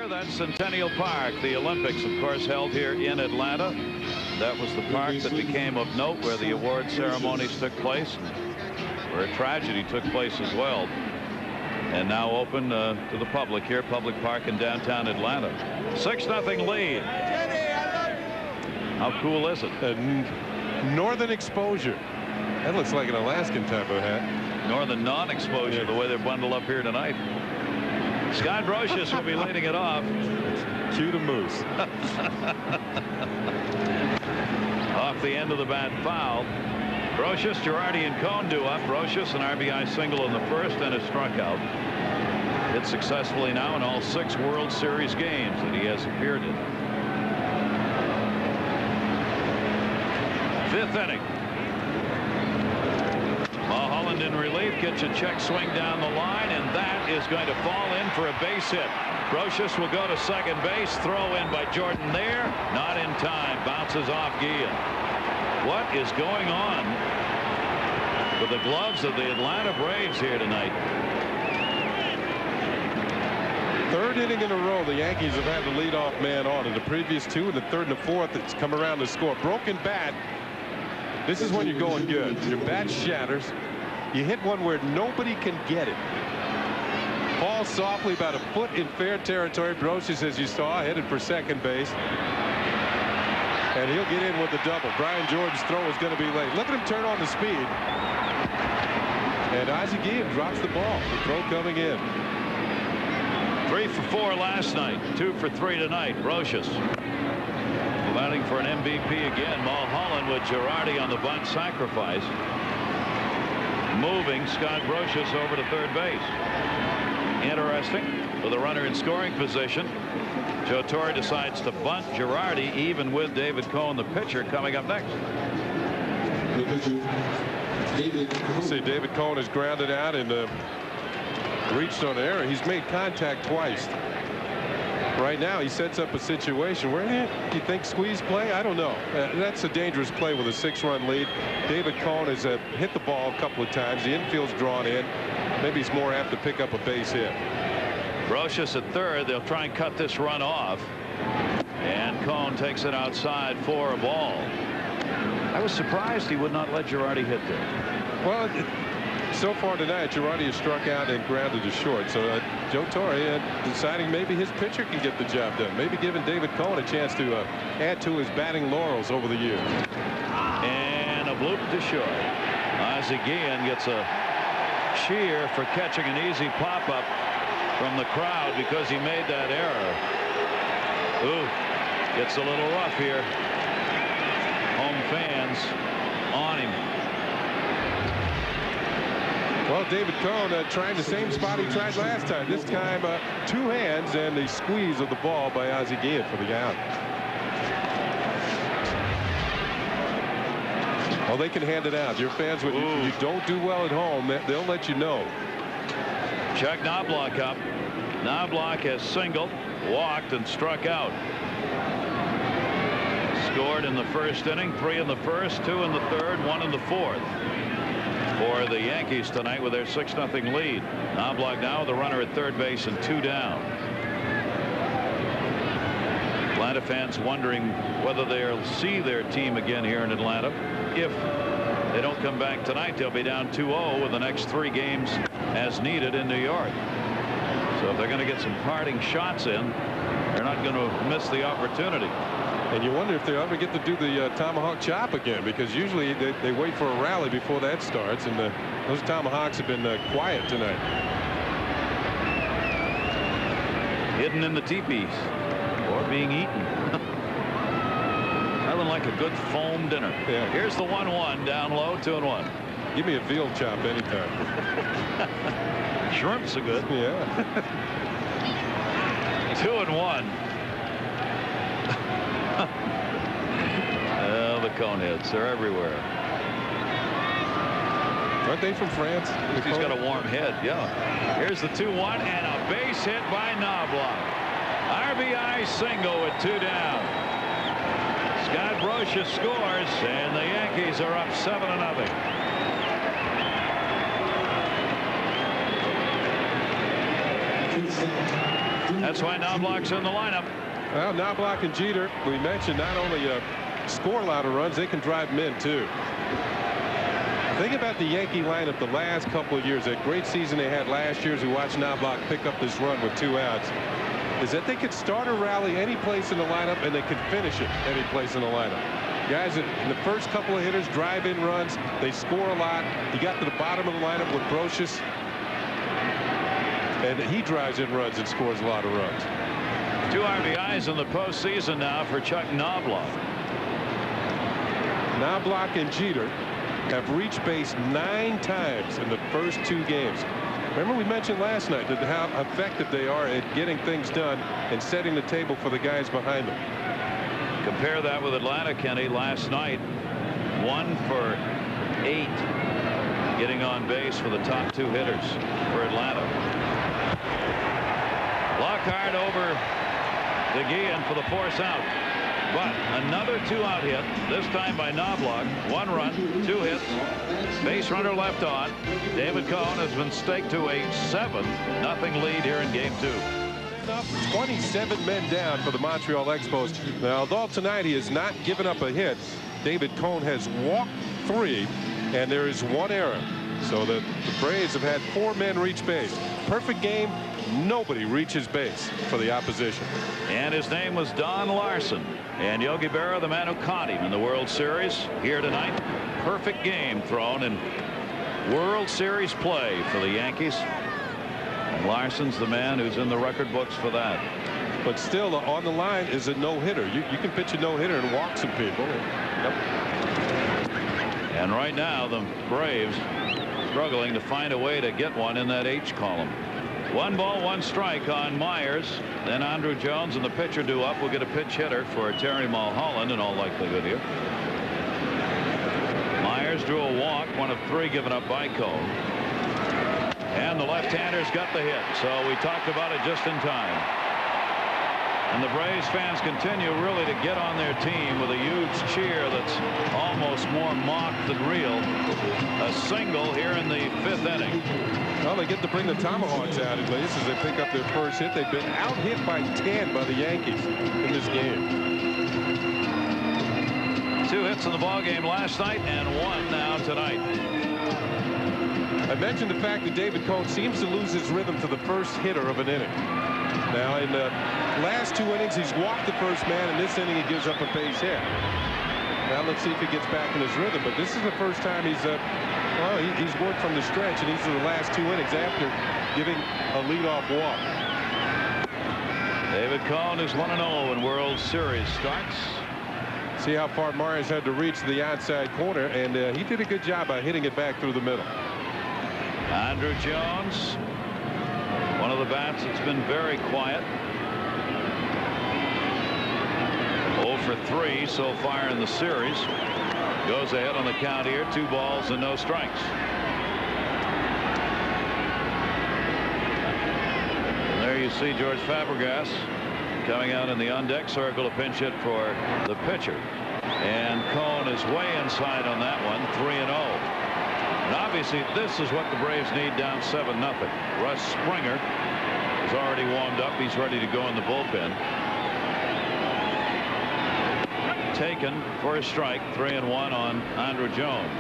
That's Centennial Park. The Olympics, of course, held here in Atlanta. That was the park that became of note, where the award ceremonies took place, where a tragedy took place as well. And now open to the public here, Public Park in downtown Atlanta. 6-0 lead. How cool is it? Northern exposure. That looks like an Alaskan type of hat. Northern non-exposure, the way they're bundled up here tonight. Scott Brocious will be leading it off. Cue the moose. Off the end of the bat foul. Brocious, Girardi, and Cone do up. Brocious an RBI single in the first and a struck-out. Hit successfully now in all 6 World Series games that he has appeared in. 5th inning. Mulholland in relief, gets a check swing down the line, and that is going to fall in for a base hit. Brocious will go to second base. Throw in by Jordan there. Not in time. Bounces off Guillen. What is going on with the gloves of the Atlanta Braves here tonight? 3rd inning in a row, the Yankees have had the leadoff man on. In the previous 2, in the 3rd and the 4th, it's come around to score. Broken bat. This is when you're going good. Your bat shatters. You hit one where nobody can get it. Falls softly about a foot in fair territory. Brocious, as you saw, headed for second base. And he'll get in with the double. Brian Jordan's throw is going to be late. Look at him turn on the speed. And Ozzie Guillen drops the ball. The throw coming in. 3 for 4 last night. 2 for 3 tonight. Brocious batting for an MVP again. Mulholland with Girardi on the bunt sacrifice. Moving Scott Brocious over to third base. Interesting. With a runner in scoring position, Joe Torre decides to bunt Girardi, even with David Cone, the pitcher, coming up next. See, David Cone has grounded out and reached on an error. He's made contact twice. Right now, he sets up a situation where you think squeeze play? I don't know. That's a dangerous play with a 6-run lead. David Cone has hit the ball a couple of times. The infield's drawn in. Maybe he's more apt to pick up a base hit. Brocious at third. They'll try and cut this run off. And Cone takes it outside for a ball. I was surprised he would not let Girardi hit there. Well, so far tonight, Girardi has struck out and grounded to short. So Joe Torre deciding maybe his pitcher can get the job done. Maybe giving David Cone a chance to add to his batting laurels over the years. And a bloop to short. Ozzie Guillen gets a cheer for catching an easy pop-up from the crowd because he made that error. Ooh, gets a little rough here. Home fans on him. Well, David Cone trying the same spot he tried last time. This time, 2 hands and the squeeze of the ball by Ozzie Guillen for the out. Well, they can hand it out. Your fans, when you don't do well at home, they'll let you know. Chuck Knobloch up. Knobloch has singled, walked, and struck out. Scored in the first inning, 3 in the first, 2 in the third, 1 in the fourth. For the Yankees tonight with their 6-0 lead. Knobloch now with a runner at third base and 2 down. Atlanta fans wondering whether they'll see their team again here in Atlanta. If they don't come back tonight, they'll be down 2-0 with the next 3 games as needed in New York. So if they're going to get some parting shots in, they're not going to miss the opportunity. And you wonder if they'll ever get to do the tomahawk chop again, because usually they wait for a rally before that starts, and those tomahawks have been quiet tonight. Hidden in the teepees or being eaten. Nothing like a good foam dinner. Yeah. Here's the 1-1 down low, 2-1. Give me a veal chop anytime. Shrimps are good. Yeah. 2-1. Oh, the Coneheads, they're everywhere. Aren't they from France? He's got a warm head. Yeah. Here's the 2-1 and a base hit by Knobloch. RBI single with 2 down. Scott Brocious scores, and the Yankees are up 7-0. That's why Knobloch's in the lineup. Well, Knobloch and Jeter, we mentioned, not only score a lot of runs, they can drive them in too. Think about the Yankee lineup the last couple of years. That great season they had last year as we watched Knobloch pick up this run with 2 outs. Is that they could start a rally any place in the lineup and they could finish it any place in the lineup. Guys, in the first couple of hitters drive in runs. They score a lot. He got to the bottom of the lineup with Brocious, and he drives in runs and scores a lot of runs. 2 RBIs in the postseason now for Chuck Knobloch. Knobloch and Jeter have reached base 9 times in the first 2 games. Remember we mentioned last night that how effective they are at getting things done and setting the table for the guys behind them. Compare that with Atlanta, Kenny. Last night, 1 for 8 getting on base for the top 2 hitters for Atlanta. Lockhart over DeGean for the force out. But another 2-out hit, this time by Knobloch. 1 run, 2 hits, base runner left on. David Cone has been staked to a 7-0 lead here in game 2. 27 men down for the Montreal Expos. Now, although tonight he has not given up a hit, David Cone has walked 3, and there is 1 error. So the Braves have had 4 men reach base. Perfect game. Nobody reaches base for the opposition. And his name was Don Larson. And Yogi Berra, the man who caught him in the World Series here tonight. Perfect game thrown in World Series play for the Yankees. And Larson's the man who's in the record books for that. But still, on the line is a no-hitter. You can pitch a no-hitter and walk some people. Yep. And right now, the Braves struggling to find a way to get one in that H column. 1 ball, 1 strike on Myers. Then Andrew Jones and the pitcher due up. We'll get a pinch hitter for Terry Mulholland in all likelihood here. Myers drew a walk, 1 of 3 given up by Cone. And the left-hander's got the hit. So we talked about it just in time. And the Braves fans continue really to get on their team with a huge cheer that's almost more mock than real. A single here in the 5th inning. Well, they get to bring the Tomahawks out at least as they pick up their first hit. They've been out-hit by 10 by the Yankees in this game. 2 hits in the ballgame last night and 1 now tonight. I mentioned the fact that David Cone seems to lose his rhythm to the first hitter of an inning. Now, in the last 2 innings, he's walked the first man. In this inning, he gives up a base hit. Now, let's see if he gets back in his rhythm. But this is the first time he's worked from the stretch, and these are the last 2 innings after giving a leadoff walk. David Cone is 1-0 in World Series starts. See how far Myers had to reach the outside corner, and he did a good job by hitting it back through the middle. Andrew Jones, one of the bats that's been very quiet. 0 for 3 so far in the series. Goes ahead on the count here. 2 balls and no strikes. And there you see George Fabregas coming out in the on-deck circle to pinch hit for the pitcher. And Cone is way inside on that one. 3-0. And obviously this is what the Braves need down 7-0. Russ Springer is already warmed up. He's ready to go in the bullpen. Taken for a strike. 3-1 on Andrew Jones.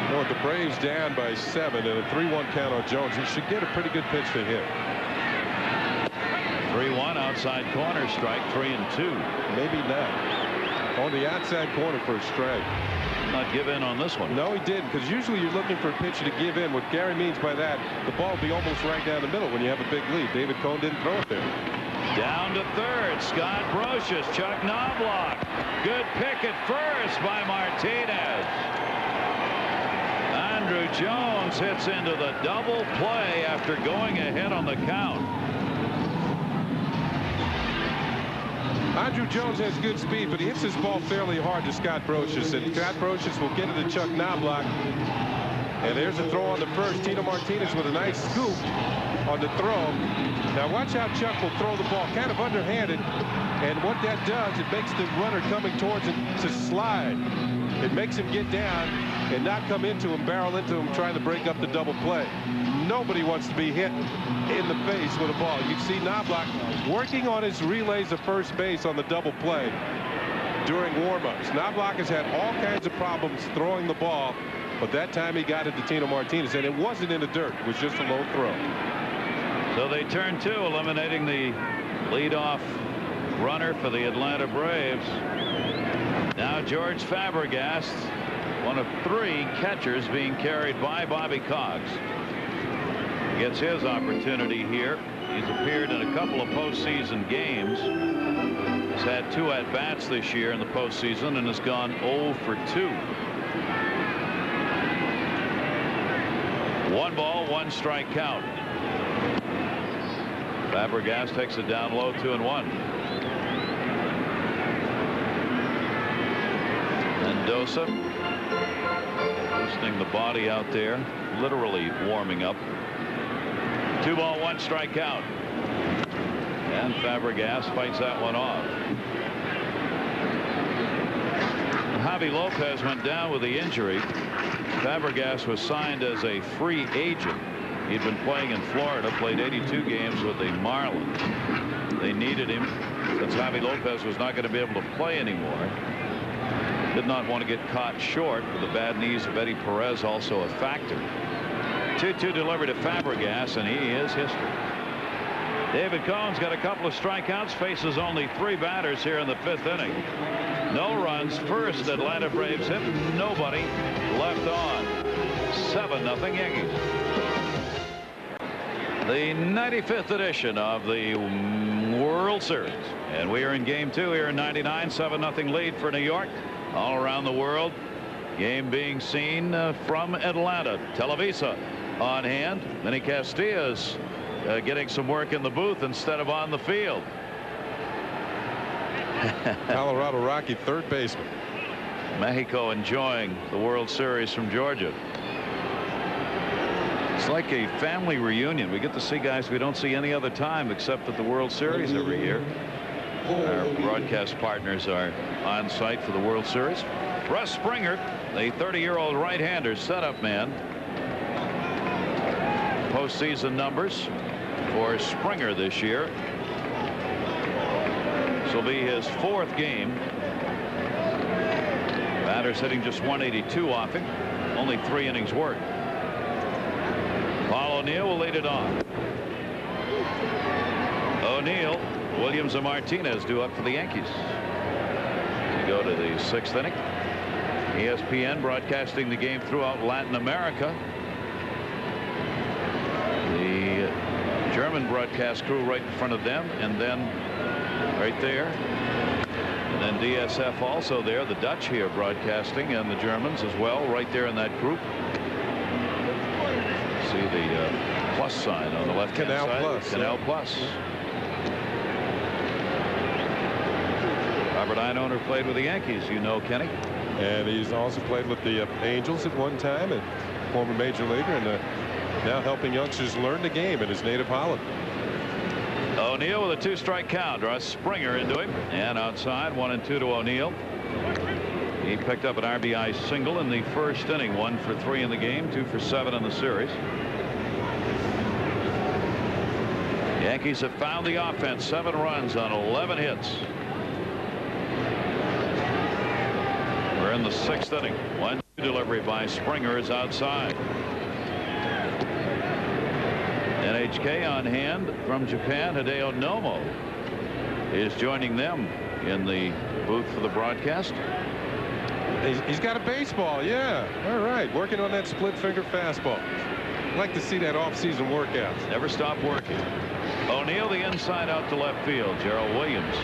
You know, with the Braves down by 7 and a 3-1 count on Jones, he should get a pretty good pitch to hit. 3-1 outside corner strike. 3-2. Maybe not. On the outside corner for a strike. Not give in on this one. No, he didn't, because usually you're looking for a pitcher to give in. What Gary means by that, the ball will be almost right down the middle when you have a big lead. David Cone didn't throw it there. Down to third. Scott Brocious. Chuck Knobloch. Good pick at first by Martinez. Andrew Jones hits into the double play after going ahead on the count. Andrew Jones has good speed, but he hits his ball fairly hard to Scott Brocious, and Scott Brocious will get it to Chuck Knobloch. And there's a throw on the first. Tino Martinez with a nice scoop on the throw. Now watch how Chuck will throw the ball kind of underhanded, and what that does, it makes the runner coming towards him to slide. It makes him get down and not come into him, barrel into him, trying to break up the double play. nobody wants to be hit in the face with a ball. You see Knobloch working on his relays of first base on the double play during warm-ups. Knobloch has had all kinds of problems throwing the ball, but that time he got it to Tino Martinez, and it wasn't in the dirt. It was just a low throw. So they turn two, eliminating the leadoff runner for the Atlanta Braves. Now George Fabregas, one of 3 catchers being carried by Bobby Cox, gets his opportunity here. He's appeared in a couple of postseason games. He's had 2 at-bats this year in the postseason and has gone 0 for 2. 1 ball, 1 strike count. Fabregas takes it down low, 2-1. Mendoza loosening the body out there, literally warming up. 2 ball, 1 strike count. And Fabregas fights that one off. Javi Lopez went down with the injury. Fabregas was signed as a free agent. He'd been playing in Florida, played 82 games with the Marlins. They needed him since Javi Lopez was not going to be able to play anymore. Did not want to get caught short, with the bad knees of Eddie Perez also a factor. 2-2 delivered to Fabregas, and he is history. David Cohn's got a couple of strikeouts, faces only 3 batters here in the 5th inning. No runs, first Atlanta Braves hit, nobody left on. 7-0 Yankees. The 95th edition of the World Series, and we are in game 2 here in '99. 7-0 lead for New York. All around the world, game being seen from Atlanta. Televisa on hand. Manny Castilla's getting some work in the booth instead of on the field. Colorado Rocky, third baseman. Mexico enjoying the World Series from Georgia. It's like a family reunion. We get to see guys we don't see any other time except at the World Series every year. Our broadcast partners are on site for the World Series. Russ Springer, the 30-year-old right-hander setup man. Postseason numbers for Springer this year. This will be his 4th game. Batters hitting just 182 off him. Only 3 innings worked. Paul O'Neill will lead it on. O'Neill, Williams, and Martinez due up for the Yankees. We go to the 6th inning. ESPN broadcasting the game throughout Latin America. The German broadcast crew right in front of them, and then right there. And then DSF also there. The Dutch here broadcasting, and the Germans as well right there in that group. See the plus sign on the left-hand side. Canal Plus. Canal Plus. Robert Einoner played with the Yankees, you know, Kenny. And he's also played with the Angels at one time, and former major leaguer, and now helping youngsters learn the game in his native Holland. O'Neill with a 2-strike count. Russ Springer into him, and outside 1-2 to O'Neill. He picked up an RBI single in the 1st inning. 1 for 3 in the game, 2 for 7 in the series. Yankees have found the offense. 7 runs on 11 hits. We're in the 6th inning. 1-2 delivery by Springer is outside. NHK on hand from Japan. Hideo Nomo is joining them in the booth for the broadcast. He's got a baseball, yeah. All right, working on that split finger fastball. I'd like to see that off-season workout. Never stop working. O'Neill the inside out to left field. Gerald Williams.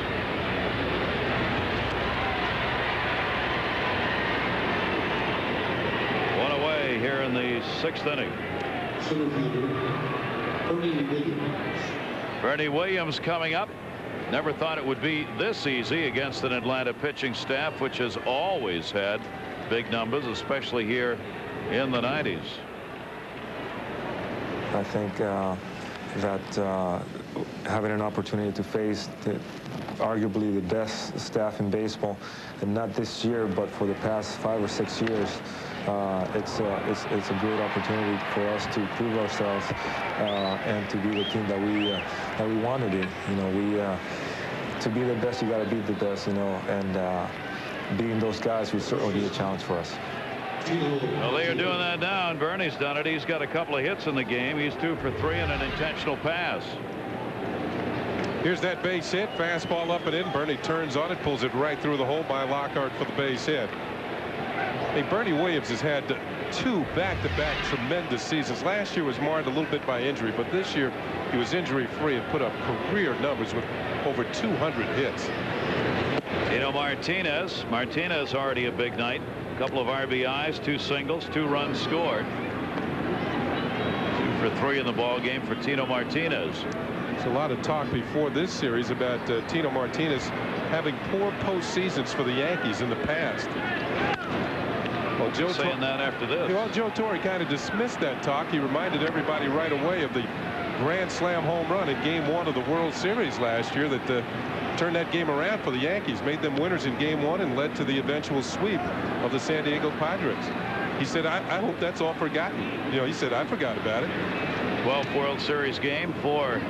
One away here in the 6th inning. Bernie Williams coming up. Never thought it would be this easy against an Atlanta pitching staff which has always had big numbers, especially here in the 90s. I think that having an opportunity to face arguably the best staff in baseball, and not this year, but for the past 5 or 6 years, it's a great opportunity for us to prove ourselves and to be the team that we want to be. You know, to be the best, you got to beat the best. You know, and being those guys will certainly be a challenge for us. Well, they are doing that now, and Bernie's done it. He's got a couple of hits in the game. He's 2 for 3 and an intentional pass. Here's that base hit. Fastball up and in. Bernie turns on it, pulls it right through the hole by Lockhart for the base hit. Hey, Bernie Williams has had 2 back-to-back tremendous seasons. Last year was marred a little bit by injury, but this year he was injury-free and put up career numbers with over 200 hits. Martinez already a big night. A couple of RBIs, 2 singles, 2 runs scored. 2 for 3 in the ball game for Tino Martinez. There's a lot of talk before this series about Tino Martinez having poor postseasons for the Yankees in the past. Well, Joe saying that after this. Well, Joe Torre kind of dismissed that talk. He reminded everybody right away of the grand slam home run in Game 1 of the World Series last year that turned that game around for the Yankees, made them winners in Game 1 and led to the eventual sweep of the San Diego Padres. He said, I hope that's all forgotten. You know, he said, I forgot about it. 12th World Series game for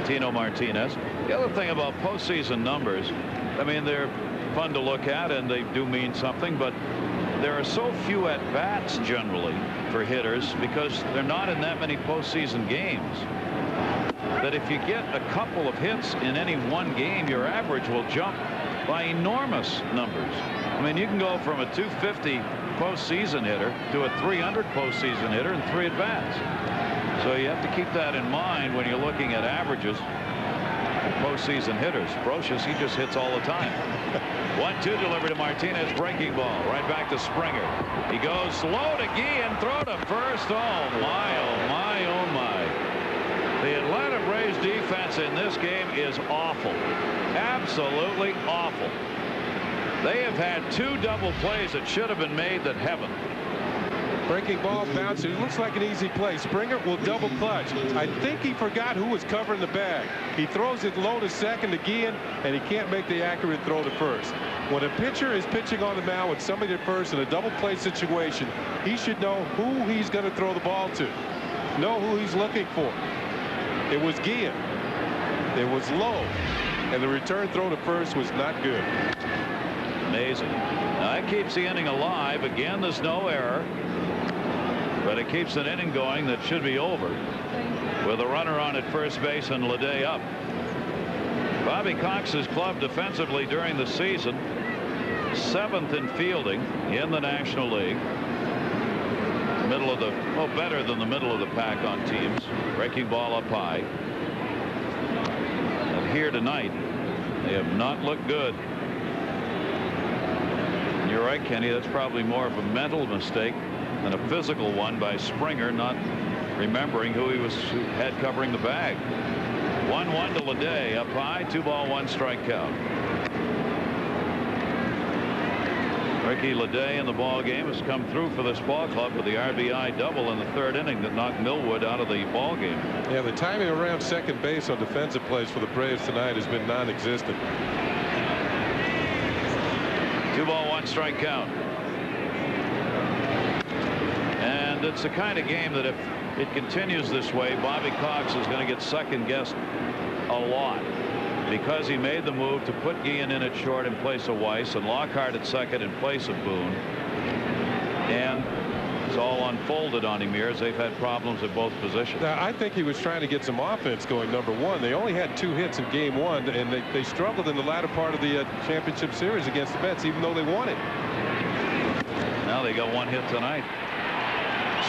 Tino Martinez. The other thing about postseason numbers, I mean, they're fun to look at and they do mean something, but there are so few at-bats generally for hitters because they're not in that many postseason games, that if you get a couple of hits in any one game, your average will jump by enormous numbers. I mean, you can go from a 250 postseason hitter to a 300 postseason hitter in 3 at-bats. So you have to keep that in mind when you're looking at averages for postseason hitters. Brocious, he just hits all the time. 1-2 delivered to Martinez, breaking ball right back to Springer. He goes slow to Gee and throw to first. Oh my, oh my, oh my. The Atlanta Braves defense in this game is awful. Absolutely awful. They have had 2 double plays that should have been made that haven't. Breaking ball bounces. It looks like an easy play. Springer will double clutch. I think he forgot who was covering the bag. He throws it low to second to Guillen, and he can't make the accurate throw to first. When a pitcher is pitching on the mound with somebody at first in a double play situation, he should know who he's going to throw the ball to. Know who he's looking for. It was Guillen. It was low. And the return throw to first was not good. Amazing. Now that keeps the inning alive. Again, there's no error. But it keeps an inning going that should be over with a runner on at first base and Leday up. Bobby Cox's club defensively during the season, 7th in fielding in the National League. Middle of the, well, better than the middle of the pack on teams. Breaking ball up high. And here tonight, they have not looked good. And you're right, Kenny, that's probably more of a mental mistake and a physical one by Springer, not remembering who had covering the bag. 1-1 to Leday, up high, 2-1 strike count. Ricky Leday in the ball game has come through for this ball club with the RBI double in the 3rd inning that knocked Millwood out of the ball game. Yeah, the timing around second base on defensive plays for the Braves tonight has been non-existent. 2-1 strike count. And it's the kind of game that if it continues this way, Bobby Cox is going to get second-guessed a lot because he made the move to put Guillen in at short in place of Weiss and Lockhart at second in place of Boone. And it's all unfolded on him here as they've had problems at both positions. Now, I think he was trying to get some offense going, number one. They only had 2 hits in Game 1, and they struggled in the latter part of the championship series against the Mets, even though they won it. Now they got 1 hit tonight.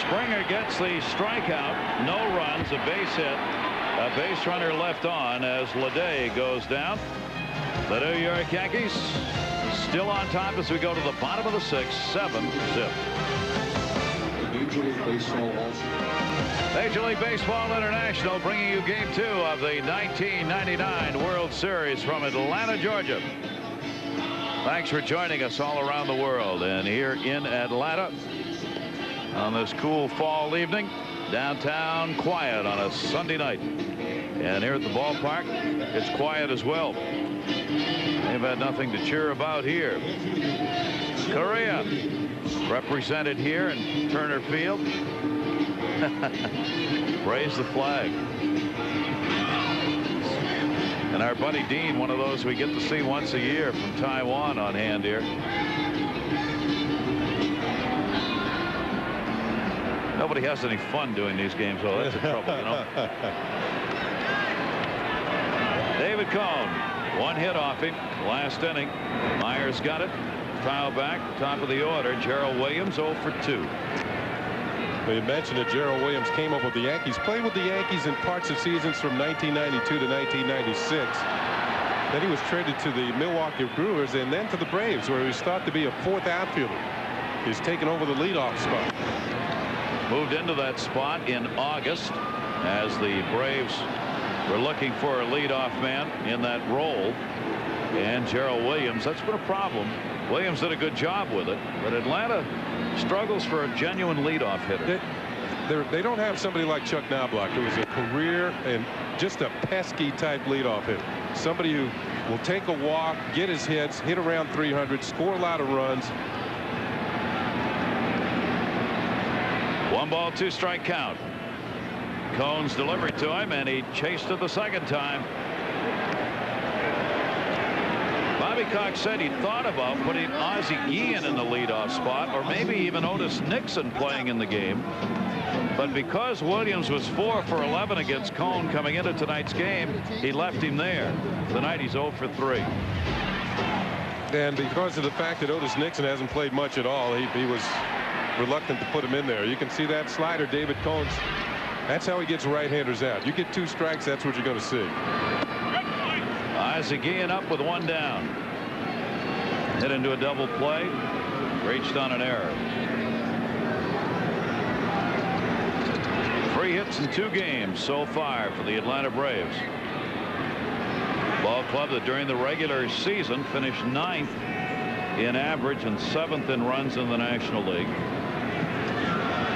Springer gets the strikeout, no runs, a base hit, a base runner left on as Leday goes down. The New York Yankees still on top as we go to the bottom of the 6th, 7-zip. Major League Baseball International bringing you Game 2 of the 1999 World Series from Atlanta, Georgia. Thanks for joining us all around the world and here in Atlanta on this cool fall evening. Downtown quiet on a Sunday night. And here at the ballpark, it's quiet as well. They've had nothing to cheer about here. Correa represented here in Turner Field. Raise the flag. And our buddy Dean, one of those we get to see once a year from Taiwan, on hand here. Nobody has any fun doing these games, though. That's the trouble, you know. David Cone, one hit off him last inning. Myers got it. Foul back, top of the order. Gerald Williams 0 for 2. Well, you mentioned that Gerald Williams came up with the Yankees, played with the Yankees in parts of seasons from 1992 to 1996. Then he was traded to the Milwaukee Brewers and then to the Braves, where he was thought to be a fourth outfielder. He's taken over the leadoff spot. Moved into that spot in August as the Braves were looking for a leadoff man in that role. And Gerald Williams, that's been a problem. Williams did a good job with it, but Atlanta struggles for a genuine leadoff hitter. They don't have somebody like Chuck Knobloch, who is a career and just a pesky type leadoff hitter. Somebody who will take a walk, get his hits, hit around 300, score a lot of runs. 1 ball, 2 strike count. Cone's delivery to him, and he chased it the second time. Bobby Cox said he thought about putting Ozzie Guillen in the leadoff spot, or maybe even Otis Nixon playing in the game. But because Williams was 4 for 11 against Cone coming into tonight's game, he left him there. Tonight he's 0 for 3. And because of the fact that Otis Nixon hasn't played much at all, he was reluctant to put him in there. You can see that slider, David Cone's. That's how he gets right-handers out. You get 2 strikes, that's what you're going to see. Ozzie Guillen up with 1 down. Hit into a double play. Reached on an error. 3 hits in 2 games so far for the Atlanta Braves. Ball club that during the regular season finished 9th in average and 7th in runs in the National League.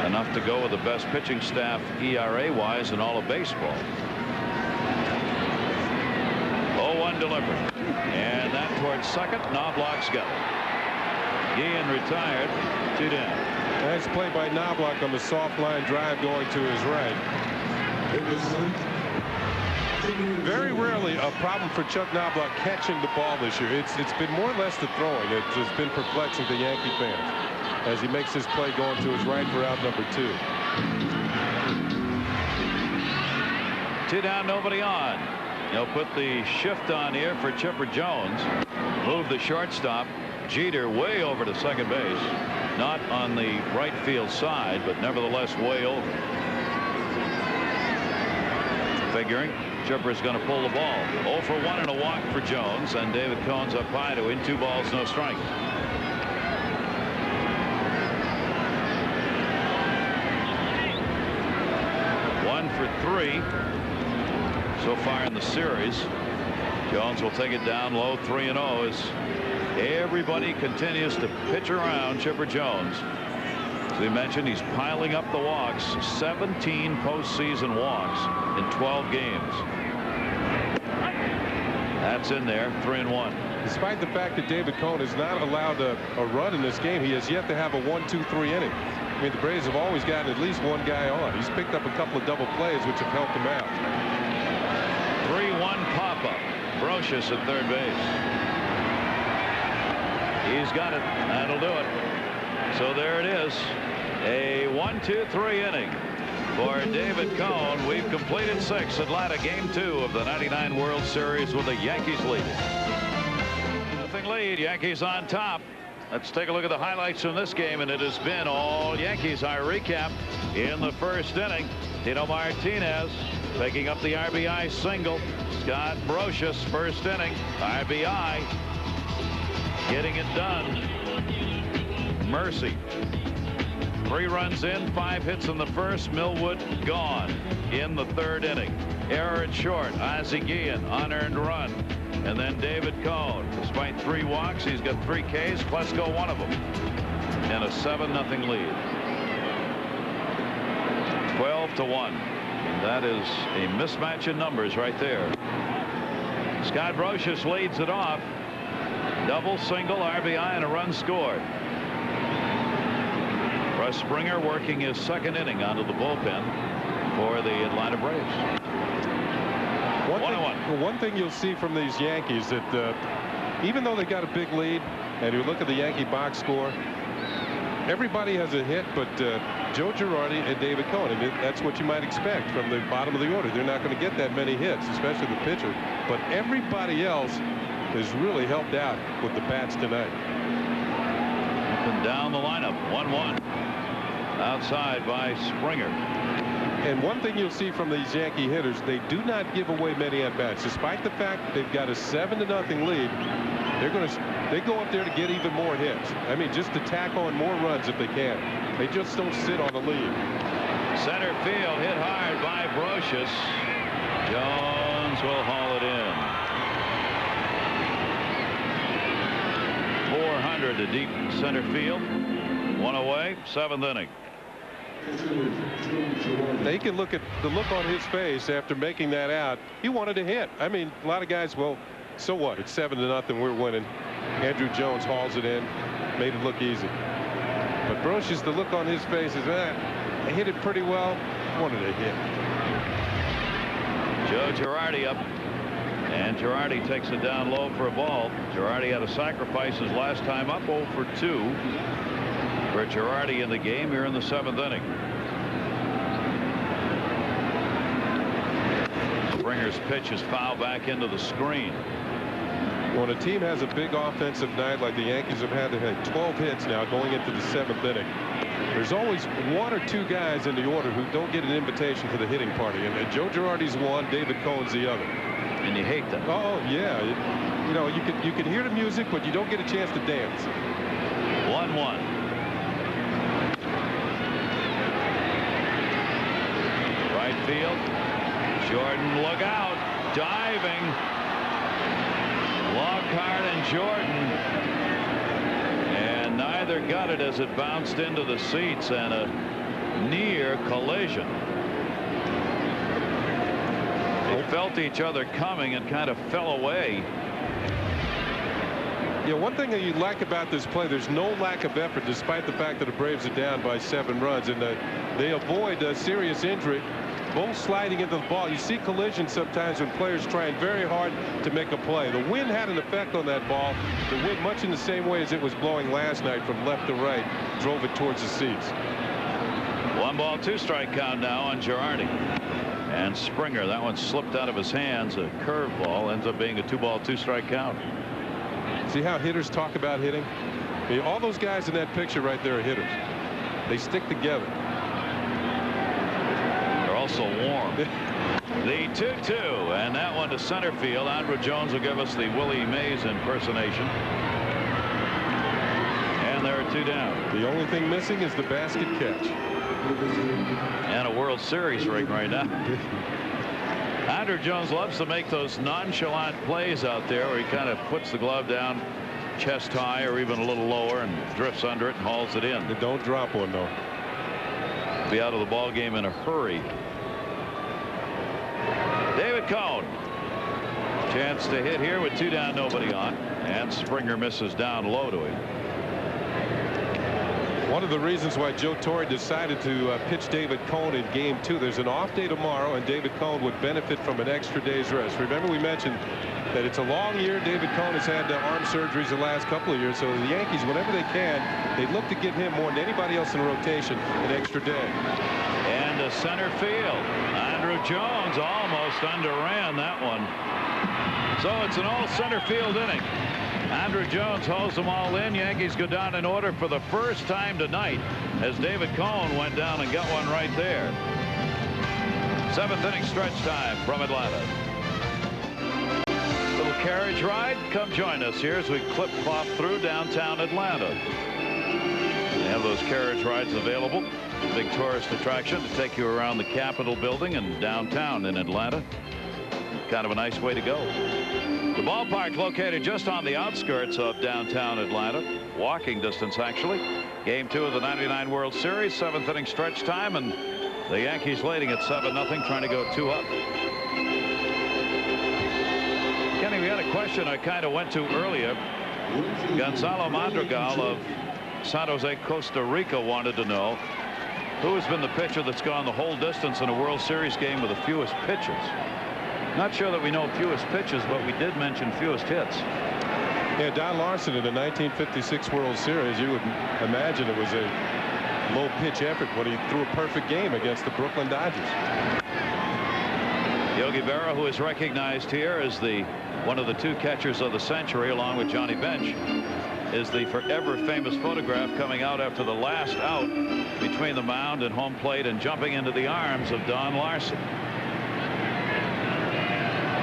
Enough to go with the best pitching staff ERA-wise in all of baseball. 0-1 delivery. And that towards second. Knobloch's got it. Guillen retired. 2 down. Nice play by Knobloch on the soft line drive going to his right. Very rarely a problem for Chuck Knobloch catching the ball this year. It's been more or less the throwing that's just been perplexing to Yankee fans as he makes his play going to his right for out number 2. 2 down, nobody on. They'll put the shift on here for Chipper Jones. Move the shortstop Jeter way over to second base. Not on the right field side, but nevertheless way over. Figuring Chipper's going to pull the ball. 0 for 1 and a walk for Jones, and David Cone's up high to win 2 balls, no strikes. For 3 so far in the series. Jones will take it down low, 3-0, as everybody continues to pitch around Chipper Jones. As we mentioned, he's piling up the walks. 17 postseason walks in 12 games. That's in there. 3-1. Despite the fact that David Cone has not allowed a run in this game, he has yet to have a 1-2-3 inning. I mean, the Braves have always gotten at least 1 guy on. He's picked up a couple of double plays, which have helped him out. 3-1 pop-up. Brocious at third base. He's got it. That'll do it. So there it is. A 1-2-3 inning for David Cone. We've completed 6. Atlanta, game 2 of the '99 World Series with the Yankees leading. Nothing lead. Yankees on top. Let's take a look at the highlights from this game, and it has been all Yankees. Our recap in the first inning. Tino Martinez picking up the RBI single. Scott Brocious, first inning, RBI, getting it done. Mercy. 3 runs in, 5 hits in the first. Millwood gone in the third inning. Error at short. Ozzie Guillen, unearned run. And then David Cone. Despite 3 walks, he's got 3 Ks. Plesko, 1 of them. And a 7-0 lead. 12-1. And that is a mismatch in numbers right there. Scott Brocious leads it off. Double, single, RBI, and a run scored. Russ Springer working his second inning onto the bullpen for the Atlanta Braves. One thing you'll see from these Yankees that even though they got a big lead, and you look at the Yankee box score, everybody has a hit but Joe Girardi and David Cohn, and that's what you might expect from the bottom of the order. They're not going to get that many hits, especially the pitcher, but everybody else has really helped out with the bats tonight. Up and down the lineup. 1-1 outside by Springer. And one thing you'll see from these Yankee hitters, they do not give away many at bats, despite the fact that they've got a 7-0 lead. They go up there to get even more hits. I mean, just to tack on more runs if they can. They just don't sit on the lead. Center field hit hard by Brocious. Jones will haul it in. 400 to deep center field. One away, 7th inning. They can look at the look on his face after making that out. He wanted to hit. I mean, a lot of guys, well, so what? It's 7-0. We're winning. Andrew Jones hauls it in. Made it look easy. But Brocious, the look on his face is that I hit it pretty well. Wanted to hit. Joe Girardi up. And Girardi takes it down low for a ball. Girardi had a sacrifice his last time up, 0 for 2 for Girardi in the game here in the 7th inning. Springer's pitch is fouled back into the screen. When a team has a big offensive night like the Yankees have had, they had 12 hits now going into the 7th inning. There's always 1 or 2 guys in the order who don't get an invitation for the hitting party, and Joe Girardi's one, David Cohn's the other. And you hate that. Oh yeah, you know, you can hear the music, but you don't get a chance to dance. 1-1. Right field. Jordan, look out. Diving. Lockhart and Jordan. And neither got it as it bounced into the seats, and a near collision. They felt each other coming and kind of fell away. Yeah, one thing that you like about this play, there's no lack of effort despite the fact that the Braves are down by 7 runs, and they avoid a serious injury, both sliding into the ball. You see collisions sometimes when players trying very hard to make a play. The wind had an effect on that ball. The wind, much in the same way as it was blowing last night from left to right, drove it towards the seats. 1 ball, 2 strike count now on Girardi. And Springer, that one slipped out of his hands. A curveball ends up being a 2 ball, 2 strike count. See how hitters talk about hitting? I mean, all those guys in that picture right there are hitters. They stick together. They're also warm. The 2-2, and that one to center field. Andrew Jones will give us the Willie Mays impersonation. And there are 2 down. The only thing missing is the basket catch. And a World Series ring right now. Andrew Jones loves to make those nonchalant plays out there where he kind of puts the glove down chest high or even a little lower and drifts under it and hauls it in. Don't drop one, though. Be out of the ball game in a hurry. David Cohn. Chance to hit here with 2 down, nobody on. And Springer misses down low to him. One of the reasons why Joe Torre decided to pitch David Cohn in game 2. There's an off day tomorrow, and David Cohn would benefit from an extra day's rest. Remember, we mentioned that it's a long year. David Cohn has had arm surgeries the last couple of years, so the Yankees, whenever they can, they look to give him more than anybody else in the rotation an extra day. And to center field. Andrew Jones almost underran that one. So it's an all center field inning. Andrew Jones holds them all in. Yankees go down in order for the first time tonight as David Cohn went down and got one right there. 7th inning stretch time from Atlanta. Little carriage ride. Come join us here as we clip-clop through downtown Atlanta. They have those carriage rides available. Big tourist attraction to take you around the Capitol building and downtown in Atlanta. Kind of a nice way to go. The ballpark located just on the outskirts of downtown Atlanta. Walking distance, actually. Game 2 of the '99 World Series. 7th inning stretch time, and the Yankees leading at 7-0, trying to go 2 up. Kenny, we had a question I kind of went to earlier. Gonzalo Madrigal of San Jose, Costa Rica wanted to know who has been the pitcher that's gone the whole distance in a World Series game with the fewest pitches. Not sure that we know fewest pitches, but we did mention fewest hits. Yeah, Don Larson in the 1956 World Series, you would imagine it was a low pitch effort when he threw a perfect game against the Brooklyn Dodgers. Yogi Berra, who is recognized here as one of the 2 catchers of the century, along with Johnny Bench, is the forever famous photograph coming out after the last out between the mound and home plate and jumping into the arms of Don Larson.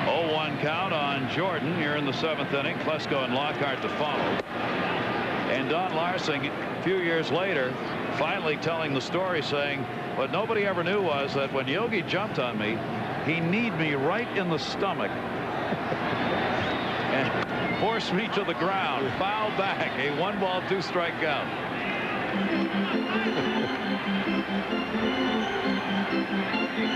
0-1 count on Jordan here in the 7th inning. Klesko and Lockhart to follow. And Don Larson, a few years later, finally telling the story, saying, what nobody ever knew was that when Yogi jumped on me, he kneed me right in the stomach and forced me to the ground. Foul back. A 1-ball, 2-strike count.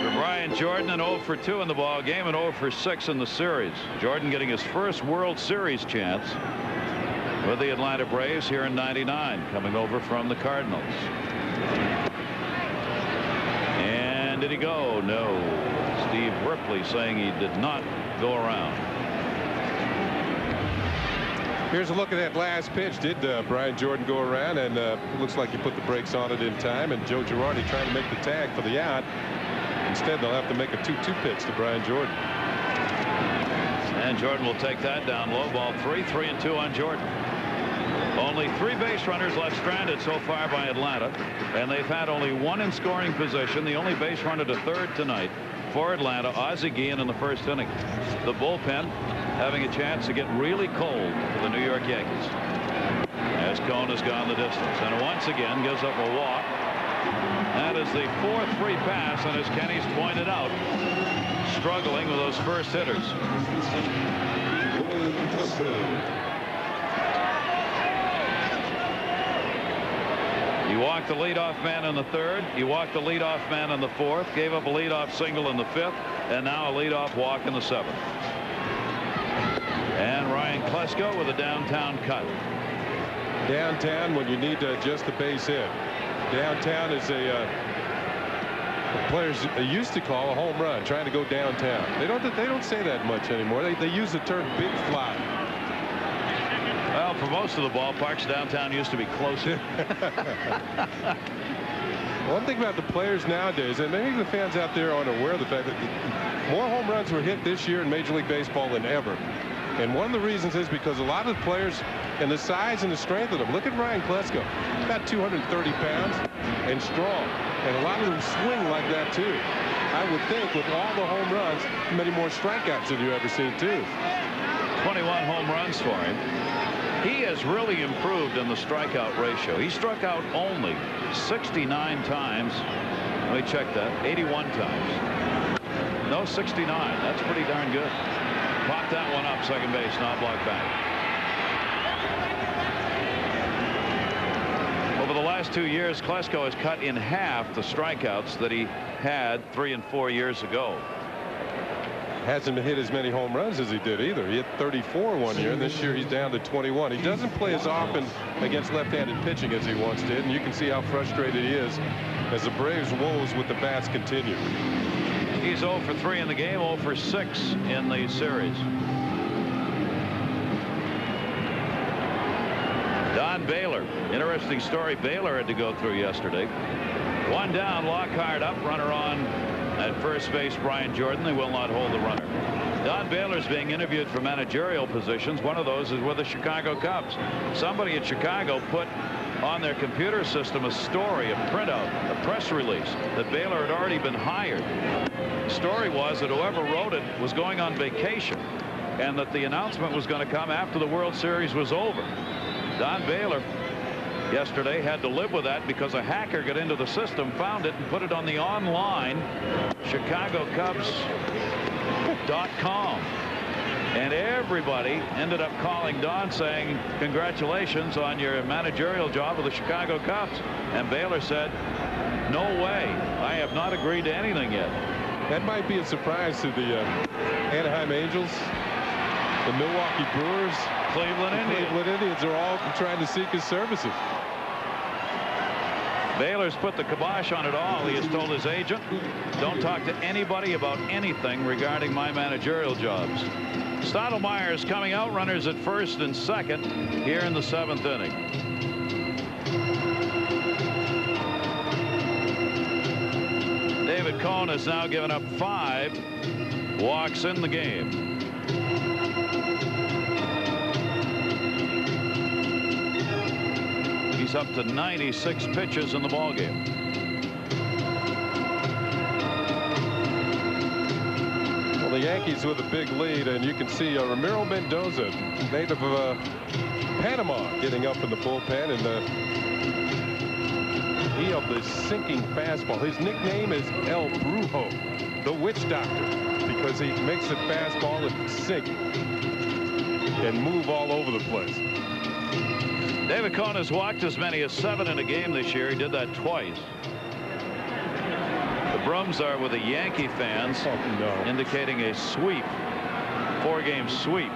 For Brian Jordan, an 0 for 2 in the ball game and 0 for 6 in the series. Jordan getting his first World Series chance with the Atlanta Braves here in '99, coming over from the Cardinals. And did he go? No. Steve Ripley saying he did not go around. Here's a look at that last pitch. Did Brian Jordan go around? And it looks like he put the brakes on it in time. And Joe Girardi trying to make the tag for the out. Instead, they'll have to make a 2-2 pitch to Brian Jordan. And Jordan will take that down low. Ball 3. 3-2 on Jordan. Only 3 base runners left stranded so far by Atlanta, and they've had only 1 in scoring position. The only base runner to third tonight for Atlanta, Ozzie Guillen, in the 1st inning. The bullpen having a chance to get really cold for the New York Yankees, as Cone has gone the distance and once again gives up a walk. That is the 4th free pass, and as Kenny's pointed out, struggling with those first hitters. You walked the leadoff man in the 3rd. You walked the leadoff man in the 4th. Gave up a leadoff single in the 5th. And now a leadoff walk in the 7th. And Ryan Klesko with a downtown cut. Downtown when you need to adjust the base hit. Downtown is the players used to call a home run, trying to go downtown. They don't say that much anymore. They use the term big fly. Well, for most of the ballparks, downtown used to be closer. One thing about the players nowadays, and maybe the fans out there aren't aware of the fact that more home runs were hit this year in Major League Baseball than ever. And one of the reasons is because a lot of the players and the size and the strength of them. Look at Ryan Klesko, about 230 pounds and strong. And a lot of them swing like that, too. I would think with all the home runs, many more strikeouts than you've ever seen, too. 21 home runs for him. He has really improved in the strikeout ratio. He struck out only 69 times. Let me check that. 81 times. No, 69. That's pretty darn good. Popped that one up, second base, not blocked back. Over the last 2 years, Klesko has cut in half the strikeouts that he had 3 and 4 years ago. Hasn't hit as many home runs as he did either. He hit 34 one year, and this year he's down to 21. He doesn't play as often against left-handed pitching as he once did, and you can see how frustrated he is as the Braves' woes with the bats continue. He's 0 for 3 in the game, 0 for 6 in the series. Don Baylor, interesting story Baylor had to go through yesterday. 1 down, Lockhart up, runner on at first base, Brian Jordan. They will not hold the runner. Don Baylor's being interviewed for managerial positions. One of those is with the Chicago Cubs. Somebody at Chicago put on their computer system a story, a printout, a press release that Baylor had already been hired. The story was that whoever wrote it was going on vacation and that the announcement was going to come after the World Series was over. Don Baylor yesterday had to live with that because a hacker got into the system, found it, and put it on the online ChicagoCubs.com. And everybody ended up calling Don saying, congratulations on your managerial job with the Chicago Cubs. And Baylor said, no way. I have not agreed to anything yet. That might be a surprise to the Anaheim Angels, the Milwaukee Brewers, Cleveland Indians. Cleveland Indians are all trying to seek his services. Baylor's put the kibosh on it all. He has told his agent, don't talk to anybody about anything regarding my managerial jobs. Stottlemyre's coming out, runners at first and second here in the 7th inning. David Cone has now given up 5 walks in the game. He's up to 96 pitches in the ballgame. Well, the Yankees with a big lead, and you can see Ramiro Mendoza, native of Panama, getting up in the bullpen, and he of the sinking fastball. His nickname is El Brujo, the witch doctor, because he makes the fastball and sink and move all over the place. David Cone has walked as many as 7 in a game this year. He did that twice. The brooms are with the Yankee fans, indicating a sweep, 4-game sweep,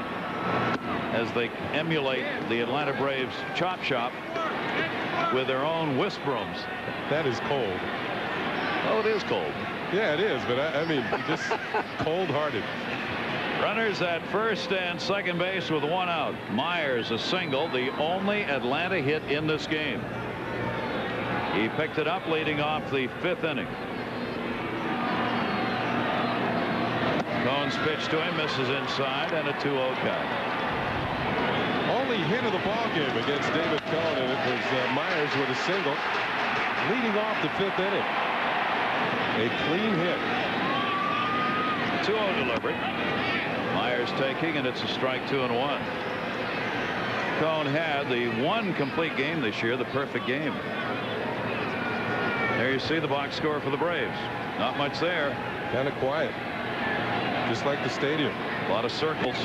as they emulate the Atlanta Braves chop shop with their own whisk brooms. That is cold. Oh, it is cold. Yeah, it is, but I mean, just cold-hearted. Runners at first and second base with 1 out. Myers a single, the only Atlanta hit in this game. He picked it up leading off the 5th inning. Cone's pitch to him misses inside, and a 2-0 count. Only hit of the ball game against David Cone, and it was Myers with a single leading off the 5th inning. A clean hit. 2-0 delivered. Myers taking, and it's a strike 2-1. Cone had the 1 complete game this year, the perfect game. There you see the box score for the Braves. Not much there. Kind of quiet, just like the stadium. A lot of circles.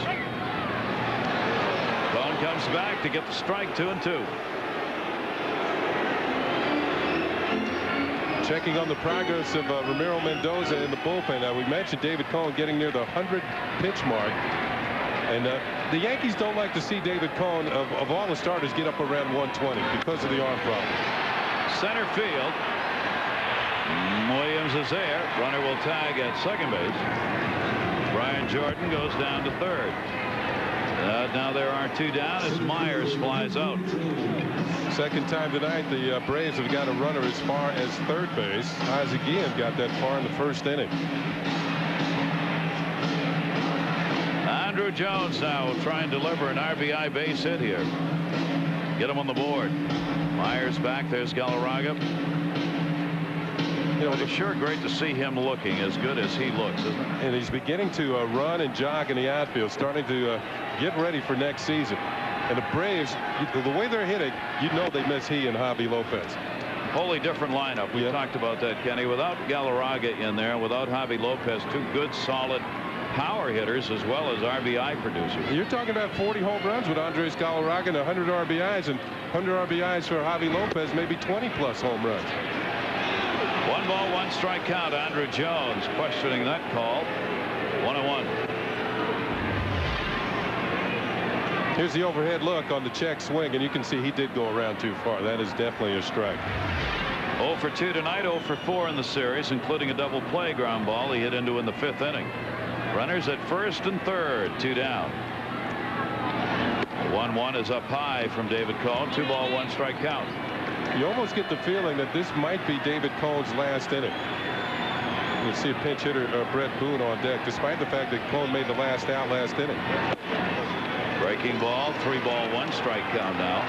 Cone comes back to get the strike. 2-2. Checking on the progress of Ramiro Mendoza in the bullpen. Now, we mentioned David Cone getting near the 100-pitch mark. And the Yankees don't like to see David Cone, of all the starters, get up around 120 because of the arm problem. Center field. Williams is there. Runner will tag at second base. Brian Jordan goes down to third. Now there are 2 down as Myers flies out. Second time tonight the Braves have got a runner as far as third base. Isaac Guillen got that far in the 1st inning. Andrew Jones now will try and deliver an RBI base hit here. Get him on the board. Myers back. There's Galarraga. You know, it's sure great to see him looking as good as he looks, isn't it? And he's beginning to run and jog in the outfield, starting to get ready for next season. And the Braves, the way they're hitting, you know they miss he and Javi Lopez. Wholly different lineup. We talked about that, Kenny. Without Galarraga in there, without Javi Lopez, 2 good, solid power hitters as well as RBI producers. You're talking about 40 home runs with Andres Galarraga and 100 RBIs, and 100 RBIs for Javi Lopez, maybe 20+ home runs. 1 ball, 1 strike count. Andrew Jones questioning that call. 1-1. Here's the overhead look on the check swing, and you can see he did go around too far. That is definitely a strike. 0 for 2 tonight, 0 for 4 in the series, including a double play ground ball he hit into in the 5th inning. Runners at first and third, 2 down. 1-1 is up high from David Cone. 2 ball, 1 strike count. You almost get the feeling that this might be David Cone's last inning. You see a pinch hitter, Brett Boone, on deck, despite the fact that Cone made the last out last inning. Breaking ball, 3 ball, 1 strike count now.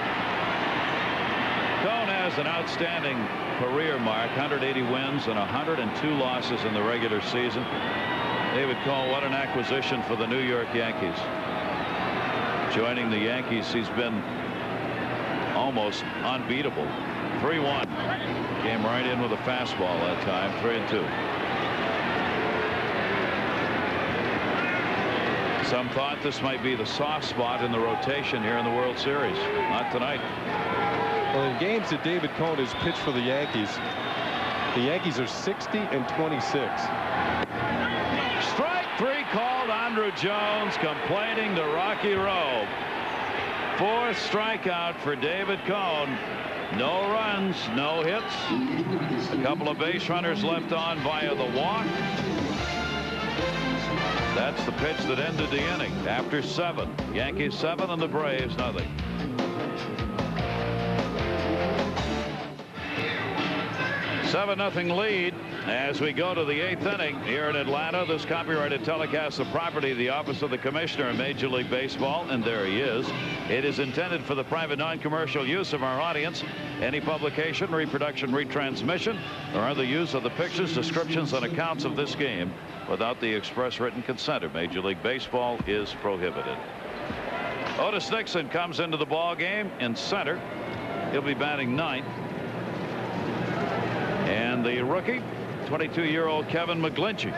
Cone has an outstanding career mark, 180 wins and 102 losses in the regular season. David Cone, what an acquisition for the New York Yankees. Joining the Yankees, he's been almost unbeatable. 3-1. Came right in with a fastball that time. 3-2. Some thought this might be the soft spot in the rotation here in the World Series. Not tonight. Well, in games that David Cone has pitched for the Yankees are 60 and 26. Strike 3 called. Andrew Jones complaining to Rocky Rowe. 4th strikeout for David Cone. No runs, no hits. A couple of base runners left on via the walk. That's the pitch that ended the inning after 7. Yankees 7 and the Braves nothing. (7-0) lead as we go to the 8th inning here in Atlanta. This copyrighted telecast the property of the office of the commissioner of Major League Baseball, and there he is. It is intended for the private non-commercial use of our audience. Any publication, reproduction, retransmission, or other use of the pictures, descriptions, and accounts of this game without the express written consent of Major League Baseball is prohibited. Otis Nixon comes into the ball game in center. He'll be batting 9th. And the rookie, 22-year-old Kevin McGlinchey,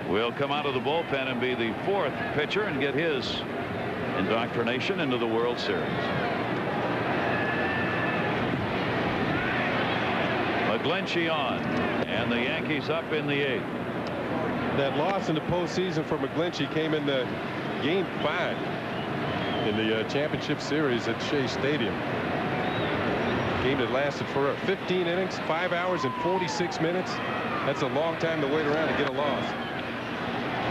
will come out of the bullpen and be the 4th pitcher and get his indoctrination into the World Series. McGlinchey on, and the Yankees up in the 8th. That loss in the postseason for McGlinchey came in the Game 5 in the championship series at Shea Stadium. Game that lasted for 15 innings, 5 hours and 46 minutes. That's a long time to wait around to get a loss.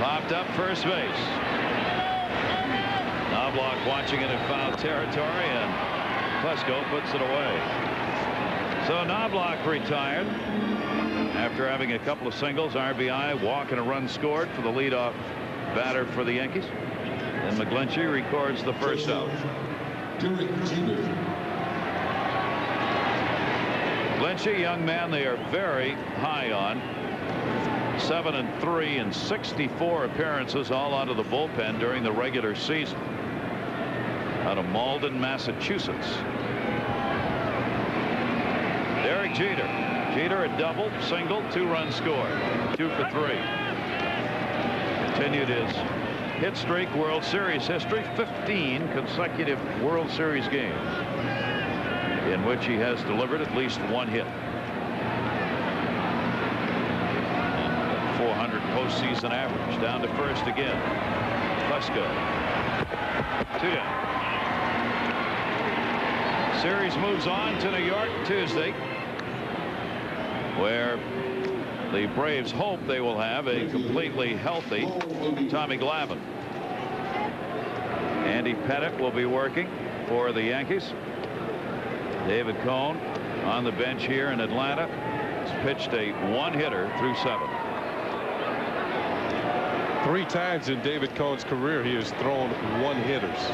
Popped up first base. Knobloch watching it in foul territory, and Plesko puts it away. So Knobloch retired after having a couple of singles, RBI, walk, and a run scored for the leadoff batter for the Yankees. And McGlinchey records the first out. McGlinchey, young man they are very high on. 7-3 in 64 appearances, all out of the bullpen during the regular season. Out of Malden, Massachusetts. Derek Jeter. Jeter a double, single, 2-run score. 2 for 3. Continued his hit streak, World Series history, 15 consecutive World Series games in which he has delivered at least 1 hit. 400 postseason average. Down to first again. Plesko. 2 down. Series moves on to New York Tuesday, where the Braves hope they will have a completely healthy Tommy Glavine. Andy Pettitte will be working for the Yankees. David Cone on the bench here in Atlanta has pitched a 1-hitter through 7. 3 times in David Cone's career he has thrown 1-hitters.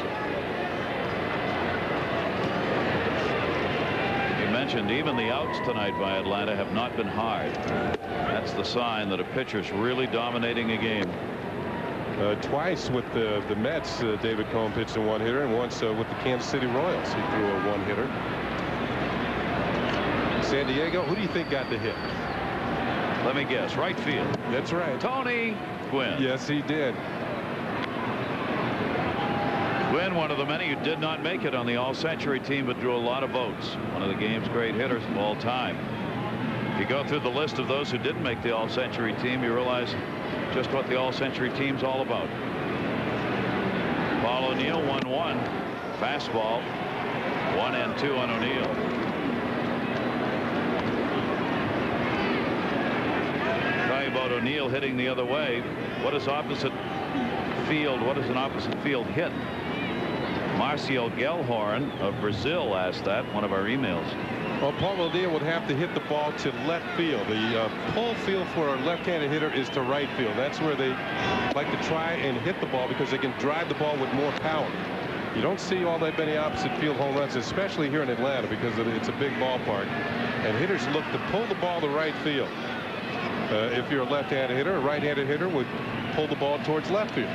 You mentioned even the outs tonight by Atlanta have not been hard. That's the sign that a pitcher's really dominating a game. Twice with the Mets, David Cone pitched a 1-hitter, and once with the Kansas City Royals he threw a 1-hitter. San Diego, who do you think got the hit? Let me guess. Right field. That's right. Tony Gwynn. Yes, he did. Gwynn, one of the many who did not make it on the all-century team, but drew a lot of votes. One of the game's great hitters of all time. If you go through the list of those who didn't make the all-century team, you realize just what the all-century team's all about. Paul O'Neill 1-1. Fastball. 1-2 on O'Neill. About O'Neill hitting the other way. What is opposite field? What is an opposite field hit? Marcial Gellhorn of Brazil asked that, one of our emails. Well, Paul O'Neill would have to hit the ball to left field. The pull field for a left-handed hitter is to right field. That's where they like to try and hit the ball because they can drive the ball with more power. You don't see all that many opposite field home runs, especially here in Atlanta, because it's a big ballpark. And hitters look to pull the ball to right field. If you're a left-handed hitter, a right-handed hitter would pull the ball towards left field.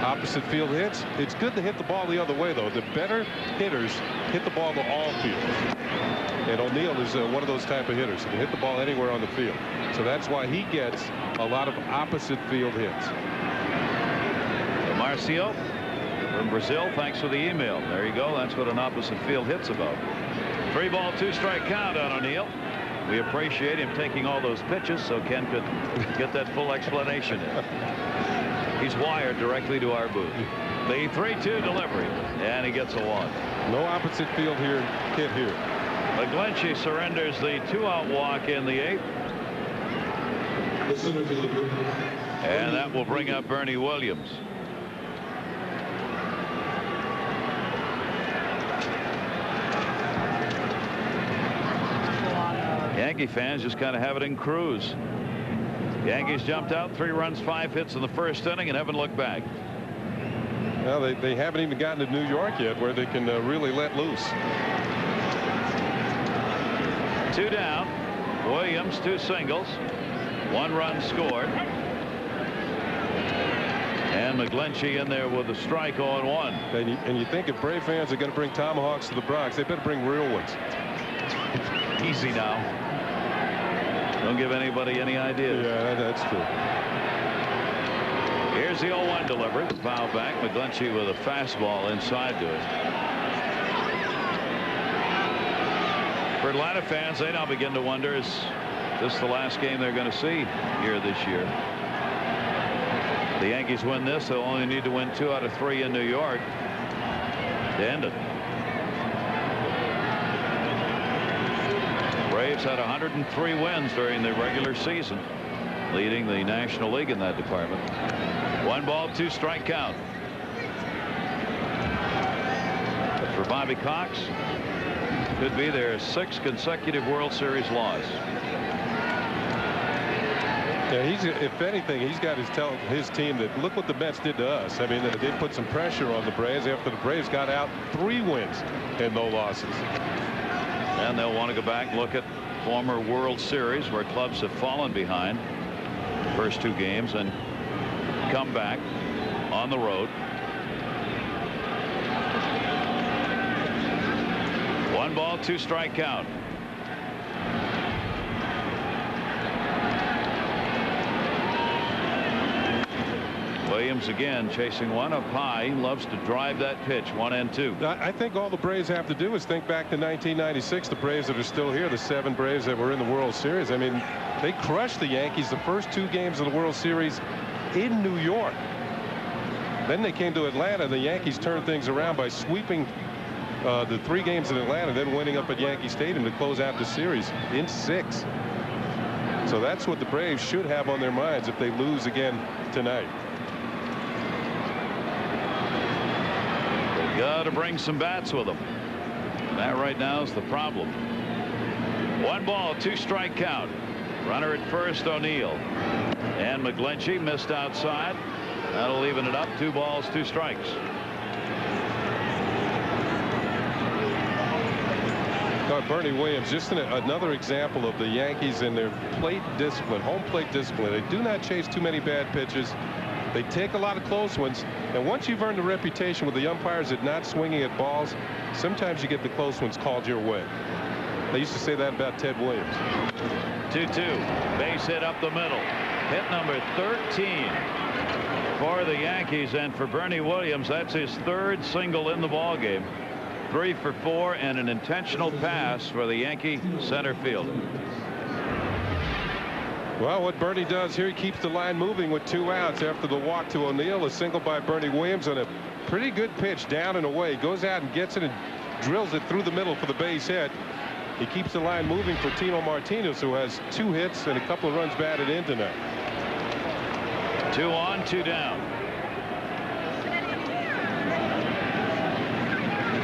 Opposite field hits. It's good to hit the ball the other way, though. The better hitters hit the ball to all fields. And O'Neill is one of those type of hitters. He can hit the ball anywhere on the field. So that's why he gets a lot of opposite field hits. Marcio from Brazil, thanks for the email. There you go. That's what an opposite field hit's about. 3-ball, 2-strike count on O'Neill. We appreciate him taking all those pitches so Ken could get that full explanation in. He's wired directly to our booth. The 3-2 delivery, and he gets a walk. No opposite field hit here. McGlinchey surrenders the 2-out walk in the 8th. And that will bring up Bernie Williams. Yankee fans just kind of have it in cruise. Yankees jumped out 3 runs 5 hits in the first inning and haven't looked back. Well, they haven't even gotten to New York yet where they can really let loose. 2 down. Williams 2 singles. 1 run scored. And McGlinchey in there with a strike 0-1. And you think if Brave fans are going to bring tomahawks to the Bronx, they better bring real ones. Easy now. Don't give anybody any ideas. Yeah, that's true. Here's the 0-1 delivery. Foul back. McGlinchey with a fastball inside to it. For Atlanta fans, they now begin to wonder, is this the last game they're going to see here this year? The Yankees win this, they'll only need to win 2 out of 3 in New York to end it. Braves had 103 wins during the regular season, leading the National League in that department. 1 ball, 2 strike count. But for Bobby Cox, could be their 6th consecutive World Series loss. Yeah, if anything, he's got his team that look what the Mets did to us. I mean, they put some pressure on the Braves after the Braves got out 3 wins and no losses. And they'll want to go back and look at former World Series where clubs have fallen behind the first 2 games and come back on the road. 1 ball, 2 strike count. Williams again chasing one up high. He loves to drive that pitch. 1-2. I think all the Braves have to do is think back to 1996. The Braves that are still here, the 7 Braves that were in the World Series. I mean, they crushed the Yankees the first 2 games of the World Series in New York. Then they came to Atlanta. The Yankees turned things around by sweeping the 3 games in Atlanta, then winning up at Yankee Stadium to close out the series in 6. So that's what the Braves should have on their minds if they lose again tonight. Got to bring some bats with them. That right now is the problem. 1 ball, 2 strike count. Runner at first, O'Neill. And McGlinchey missed outside. That'll even it up. 2 balls, 2 strikes. Bernie Williams, just another example of the Yankees and their plate discipline, home plate discipline. They do not chase too many bad pitches. They take a lot of close ones, and once you've earned a reputation with the umpires at not swinging at balls, sometimes you get the close ones called your way. They used to say that about Ted Williams. 2-2. Base hit up the middle. Hit number 13 for the Yankees, and for Bernie Williams, that's his 3rd single in the ball game. 3 for 4 and an intentional pass for the Yankee center fielder. Well, what Bernie does here, he keeps the line moving with 2 outs after the walk to O'Neill. A single by Bernie Williams on a pretty good pitch down and away. Goes out and gets it and drills it through the middle for the base hit. He keeps the line moving for Tino Martinez, who has 2 hits and a couple of runs batted in tonight. 2 on, 2 down.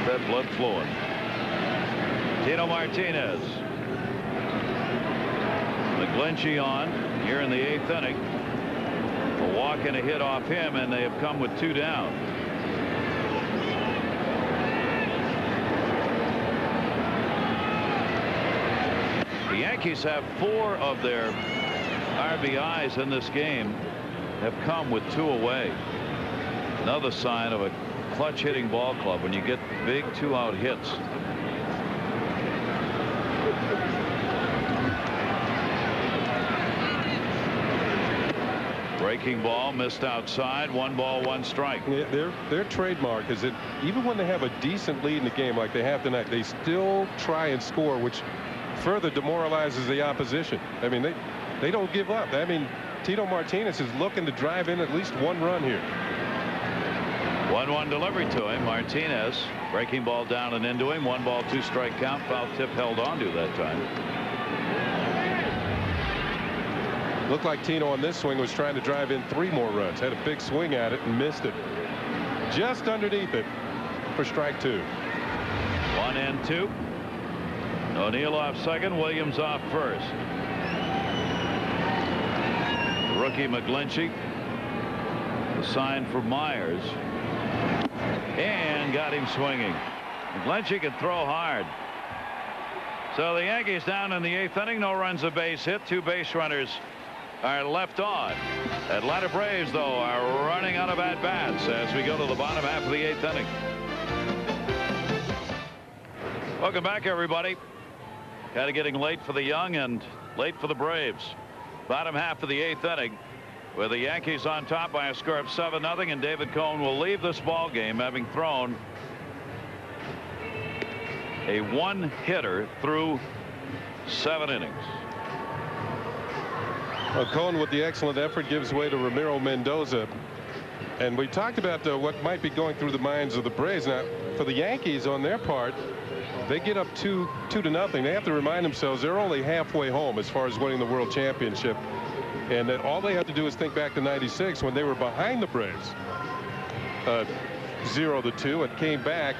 That blood flowing. Tino Martinez. McGlinchey on here in the 8th inning. A walk and a hit off him, and they have come with 2 down. The Yankees have 4 of their RBIs in this game have come with 2 away. Another sign of a clutch hitting ball club when you get big 2-out hits. Breaking ball missed outside. 1 ball, 1 strike. Yeah, their trademark is that even when they have a decent lead in the game like they have tonight, they still try and score, which further demoralizes the opposition. I mean, they don't give up. I mean, Tino Martinez is looking to drive in at least 1 run here. 1-1 delivery to him. Martinez breaking ball down and into him. 1 ball, 2 strike count. Foul tip held on to that time. Looked like Tino on this swing was trying to drive in 3 more runs. Had a big swing at it and missed it. Just underneath it for strike 2. 1-2. O'Neill off second. Williams off first. Rookie McGlinchey. The sign for Myers. And got him swinging. McGlinchey can throw hard. So the Yankees down in the 8th inning. No runs, a base hit. 2 base runners are left on. Atlanta Braves, though, are running out of at-bats as we go to the bottom half of the 8th inning. Welcome back, everybody. Kind of getting late for the Young and late for the Braves. Bottom half of the 8th inning, with the Yankees on top by a score of 7-0, and David Cone will leave this ball game having thrown a 1-hitter through 7 innings. Well, Cone, with the excellent effort, gives way to Ramiro Mendoza. And we talked about what might be going through the minds of the Braves. Now, for the Yankees, on their part, they get up 2-0. They have to remind themselves they're only halfway home as far as winning the World Championship. And that all they have to do is think back to '96 when they were behind the Braves 0-2 and came back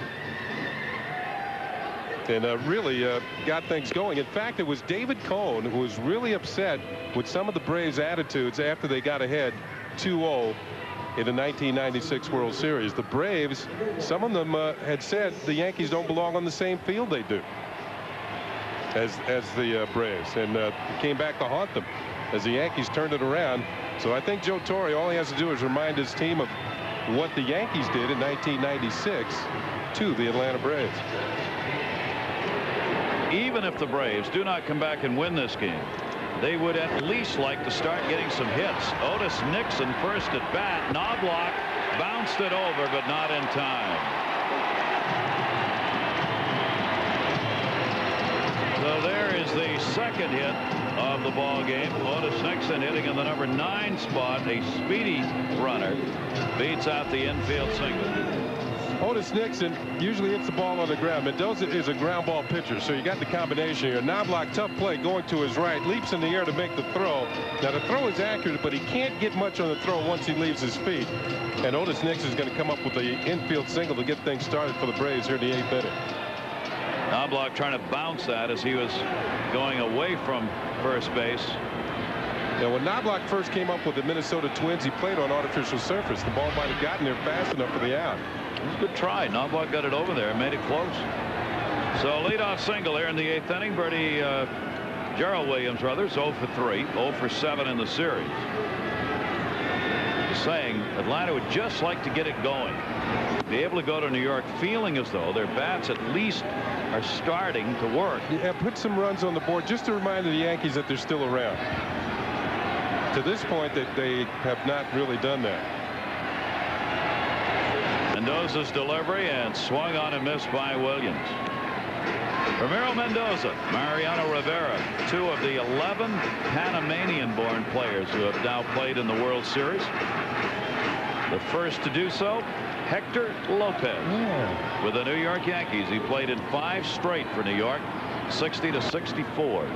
and really got things going. In fact, it was David Cone who was really upset with some of the Braves' attitudes after they got ahead 2-0 in the 1996 World Series. The Braves, some of them had said the Yankees don't belong on the same field they do as the Braves, and came back to haunt them as the Yankees turned it around. So I think Joe Torre, all he has to do is remind his team of what the Yankees did in 1996 to the Atlanta Braves. Even if the Braves do not come back and win this game, they would at least like to start getting some hits. Otis Nixon first at bat. Knobloch bounced it over, but not in time. So there is the second hit of the ball game. Otis Nixon hitting in the number 9 spot. A speedy runner beats out the infield single. Otis Nixon usually hits the ball on the ground. Mendoza is a ground ball pitcher, so you got the combination here. Knobloch, tough play, going to his right, leaps in the air to make the throw. Now the throw is accurate, but he can't get much on the throw once he leaves his feet. And Otis Nixon is going to come up with the infield single to get things started for the Braves here in the 8th inning. Knobloch trying to bounce that as he was going away from first base. Now, when Knobloch first came up with the Minnesota Twins, he played on artificial surface. The ball might have gotten there fast enough for the out. It was a good try. Knobloch got it over there and made it close. So leadoff single here in the 8th inning. Gerald Williams, rather, 0 for 3, 0 for 7 in the series. Saying Atlanta would just like to get it going. Be able to go to New York feeling as though their bats at least are starting to work. Yeah, put some runs on the board just to remind the Yankees that they're still around. To this point, that they have not really done that. Mendoza's delivery and swung on and missed by Williams. Ramiro Mendoza, Mariano Rivera, 2 of the 11 Panamanian-born players who have now played in the World Series. The first to do so, Hector Lopez, with the New York Yankees. He played in 5 straight for New York, 60-64.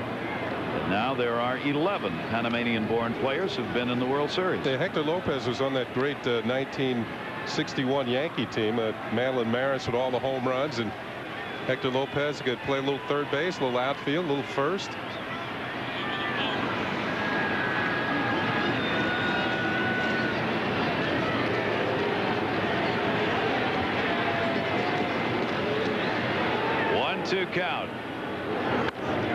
And now there are 11 Panamanian-born players who've been in the World Series. Yeah, Hector Lopez was on that great 1961 Yankee team. Madeline Maris with all the home runs, and Hector Lopez could play a little third base, a little outfield, a little first. One-two count.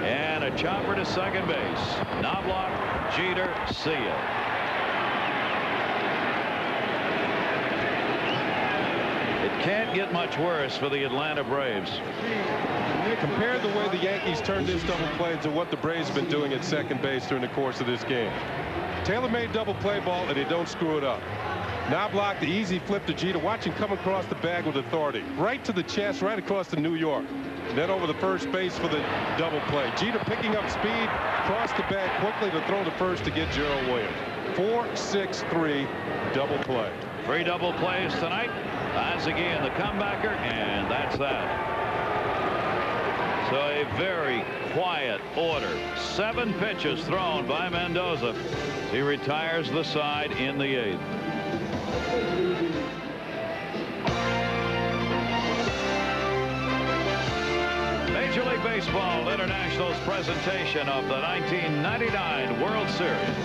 And a chopper to second base. Knobloch, Jeter, see ya. It can't get much worse for the Atlanta Braves. Compare the way the Yankees turned this double play to what the Braves have been doing at second base during the course of this game. Tailor-made double play ball, and they don't screw it up. Knobloch, the easy flip to Jeter. Watch him come across the bag with authority. Right to the chest, right across to New York. Then over the first base for the double play. Jeter picking up speed, crossed the bag quickly to throw to first to get Gerald Williams. 4-6-3 double play. 3 double plays tonight. Azagi, the comebacker, and that's that. So a very quiet order. 7 pitches thrown by Mendoza. He retires the side in the 8th. Major League Baseball International's presentation of the 1999 World Series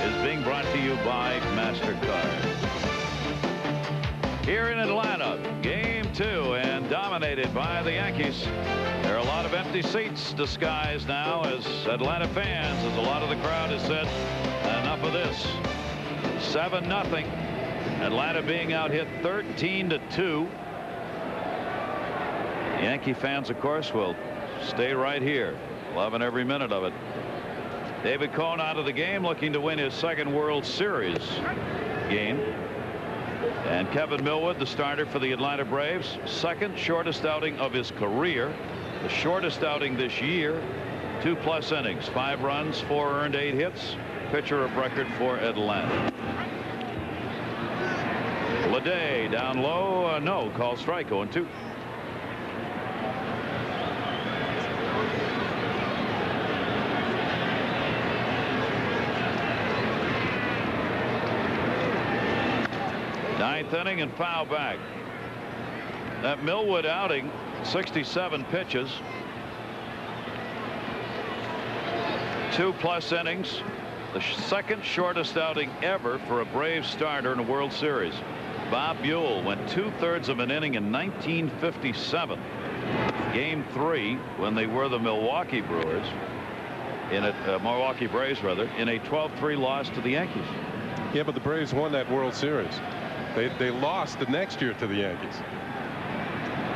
is being brought to you by MasterCard. Here in Atlanta, game 2, and dominated by the Yankees. There are a lot of empty seats disguised now as Atlanta fans, as a lot of the crowd has said, enough of this. 7-0. Atlanta being out hit 13-2. Yankee fans, of course, will stay right here, loving every minute of it. David Cone out of the game, looking to win his 2nd World Series game. And Kevin Millwood, the starter for the Atlanta Braves, 2nd shortest outing of his career, the shortest outing this year, 2+ innings, 5 runs, 4 earned, 8 hits, pitcher of record for Atlanta. Leday down low, no, called strike, 0-2. Ninth inning and foul back. That Millwood outing, 67 pitches, 2+ innings, the 2nd shortest outing ever for a Braves starter in a World Series. Bob Buell went 2/3 of an inning in 1957. Game 3, when they were the Milwaukee Brewers, in a Milwaukee Braves rather, in a 12-3 loss to the Yankees. Yeah, but the Braves won that World Series. They lost the next year to the Yankees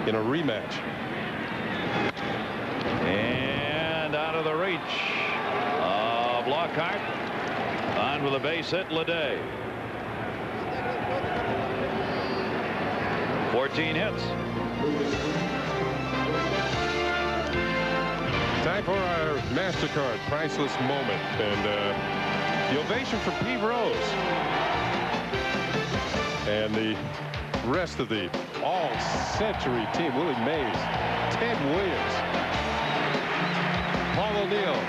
in a rematch. And out of the reach of Lockhart. On with a base hit, Leday. 14 hits. Time for our MasterCard priceless moment, and the ovation for Pete Rose and the rest of the all-century team. Willie Mays, Ted Williams, Paul O'Neill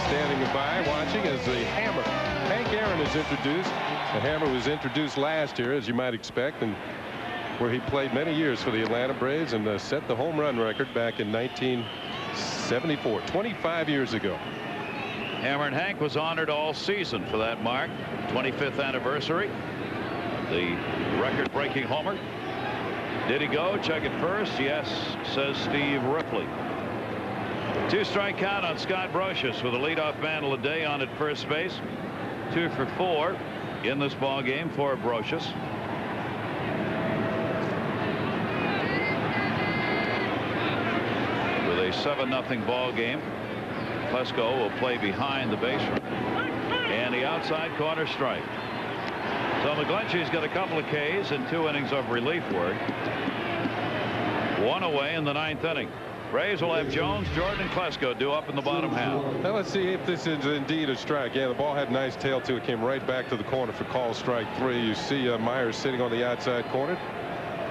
standing by watching as the Hammer, Hank Aaron, is introduced. The Hammer was introduced last year, as you might expect, and where he played many years for the Atlanta Braves and set the home run record back in 1974, 25 years ago. Hammer and Hank was honored all season for that mark. 25th anniversary. The record-breaking homer. Did he go? Check it first. Yes, says Steve Ripley. 2-strike count on Scott Brocious with a leadoff man Leday on at first base. 2 for 4 in this ball game for Brocious. With a 7-0 ball game, Klesko will play behind the base runner. And the outside corner strike. So McGlinchey's got a couple of Ks and 2 innings of relief work. 1 away in the 9th inning. Braves will have Jones, Jordan, and Klesko due up in the bottom half. Now let's see if this is indeed a strike. Yeah, the ball had a nice tail to it. Came right back to the corner for call strike 3. You see Myers sitting on the outside corner.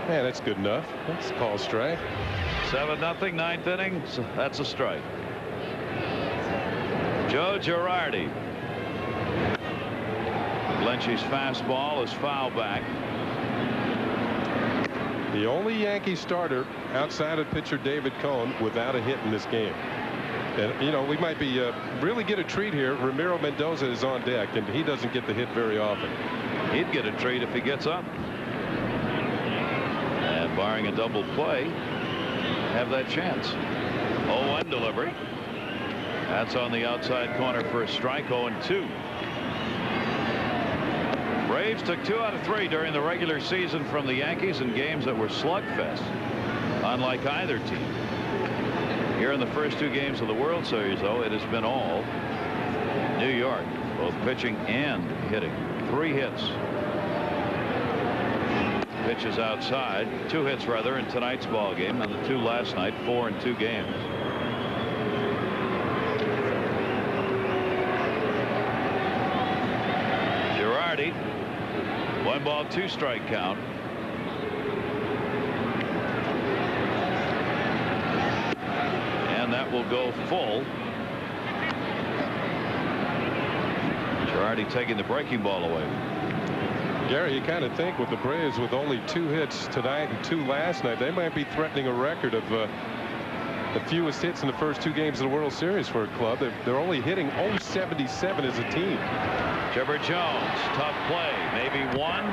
Man, that's good enough. That's call strike. 7-0, 9th inning. So that's a strike. Joe Girardi. McGlinchey's fastball is foul back. The only Yankee starter outside of pitcher David Cone without a hit in this game. And, you know, we might be really get a treat here. Ramiro Mendoza is on deck, and he doesn't get the hit very often. He'd get a treat if he gets up. And barring a double play, have that chance. 0-1 delivery. That's on the outside corner for a strike. 0-2. Braves took 2 out of 3 during the regular season from the Yankees in games that were slugfests, unlike either team. Here in the first 2 games of the World Series, though, it has been all New York, both pitching and hitting. 3 hits. Pitches outside. 2 hits, rather, in tonight's ball game, and the 2 last night. 4 in 2 games. 1 ball, 2 strike count. And that will go full. Girardi taking the breaking ball away. Gary, you kind of think with the Braves with only 2 hits tonight and 2 last night, they might be threatening a record of the fewest hits in the first 2 games of the World Series for a club. They're only hitting .077 as a team. Chipper Jones, tough play, maybe 1.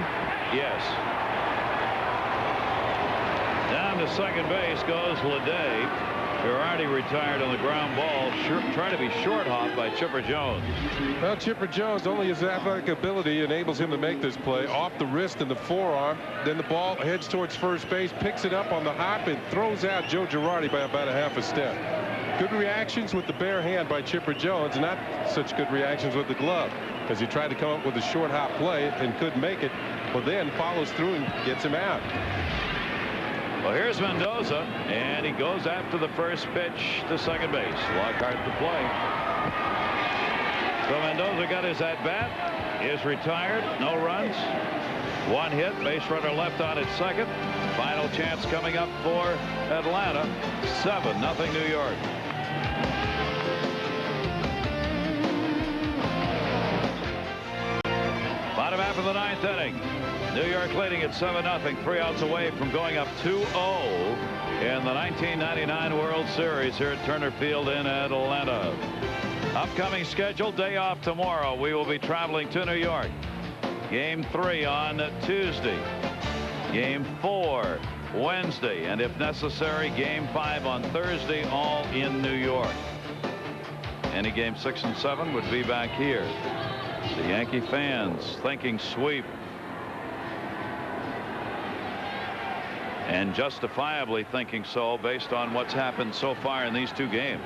Yes. Down to second base goes Leday. Girardi retired on the ground ball, trying to be short hopped by Chipper Jones. Well, Chipper Jones, only his athletic ability enables him to make this play off the wrist and the forearm. Then the ball heads towards first base, picks it up on the hop, and throws out Joe Girardi by about a half a step. Good reactions with the bare hand by Chipper Jones, not such good reactions with the glove, as he tried to come up with a short hop play and couldn't make it. Well, then follows through and gets him out. Well, here's Mendoza, and he goes after the first pitch to second base. Lockhart to play. So Mendoza got his at-bat, is retired, no runs, 1 hit, base runner left on at second. Final chance coming up for Atlanta, 7-0 New York. Bottom half of the 9th inning. New York leading at 7-0, 3 outs away from going up 2-0 in the 1999 World Series here at Turner Field in Atlanta. Upcoming schedule, day off tomorrow. We will be traveling to New York. Game 3 on Tuesday. Game 4 Wednesday. And if necessary, Game 5 on Thursday, all in New York. Any game 6 and 7 would be back here. The Yankee fans thinking sweep. And justifiably thinking so based on what's happened so far in these 2 games.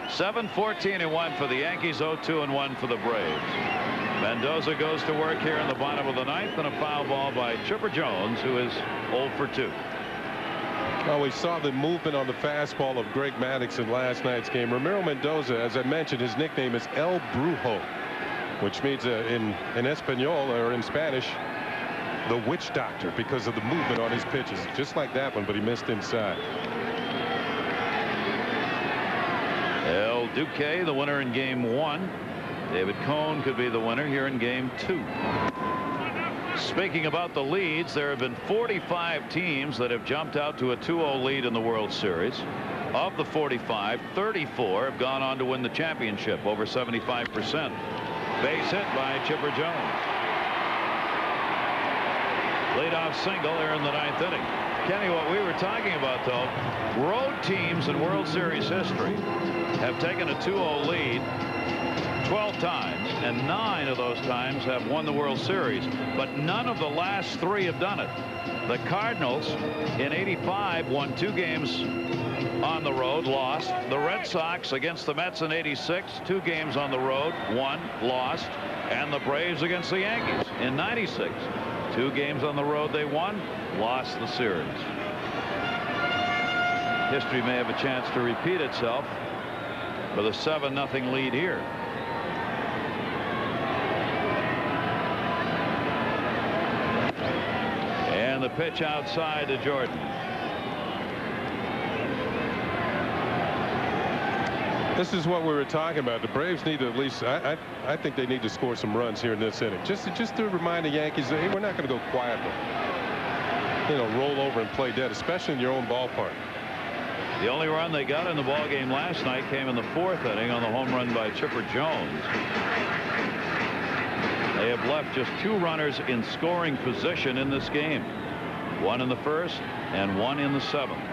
7-14-1 for the Yankees, 0-2-1 for the Braves. Mendoza goes to work here in the bottom of the 9th, and a foul ball by Chipper Jones, who is 0 for 2. Well, we saw the movement on the fastball of Greg Maddux in last night's game. Ramiro Mendoza, as I mentioned, his nickname is El Brujo, which means in Espanol, or in Spanish, the witch doctor, because of the movement on his pitches, just like that one, but he missed inside. El Duque, the winner in game 1. David Cone could be the winner here in game 2. Speaking about the leads, there have been 45 teams that have jumped out to a 2-0 lead in the World Series. Of the 45, 34 have gone on to win the championship, over 75%. Base hit by Chipper Jones. Leadoff single there in the 9th inning. Kenny, what we were talking about, though, road teams in World Series history have taken a 2-0 lead 12 times, and 9 of those times have won the World Series, but none of the last 3 have done it. The Cardinals in '85 won 2 games on the road, lost. The Red Sox against the Mets in '86, 2 games on the road, won, lost. And the Braves against the Yankees in '96. 2 games on the road they won, lost the series. History may have a chance to repeat itself with a 7-0 lead here. And the pitch outside to Jordan. This is what we were talking about. The Braves need to at least, I think they need to score some runs here in this inning. Just to remind the Yankees that, hey, we're not going to go quietly. You know, roll over and play dead, especially in your own ballpark. The only run they got in the ball game last night came in the 4th inning on the home run by Chipper Jones. They have left just 2 runners in scoring position in this game. 1 in the 1st and 1 in the 7th.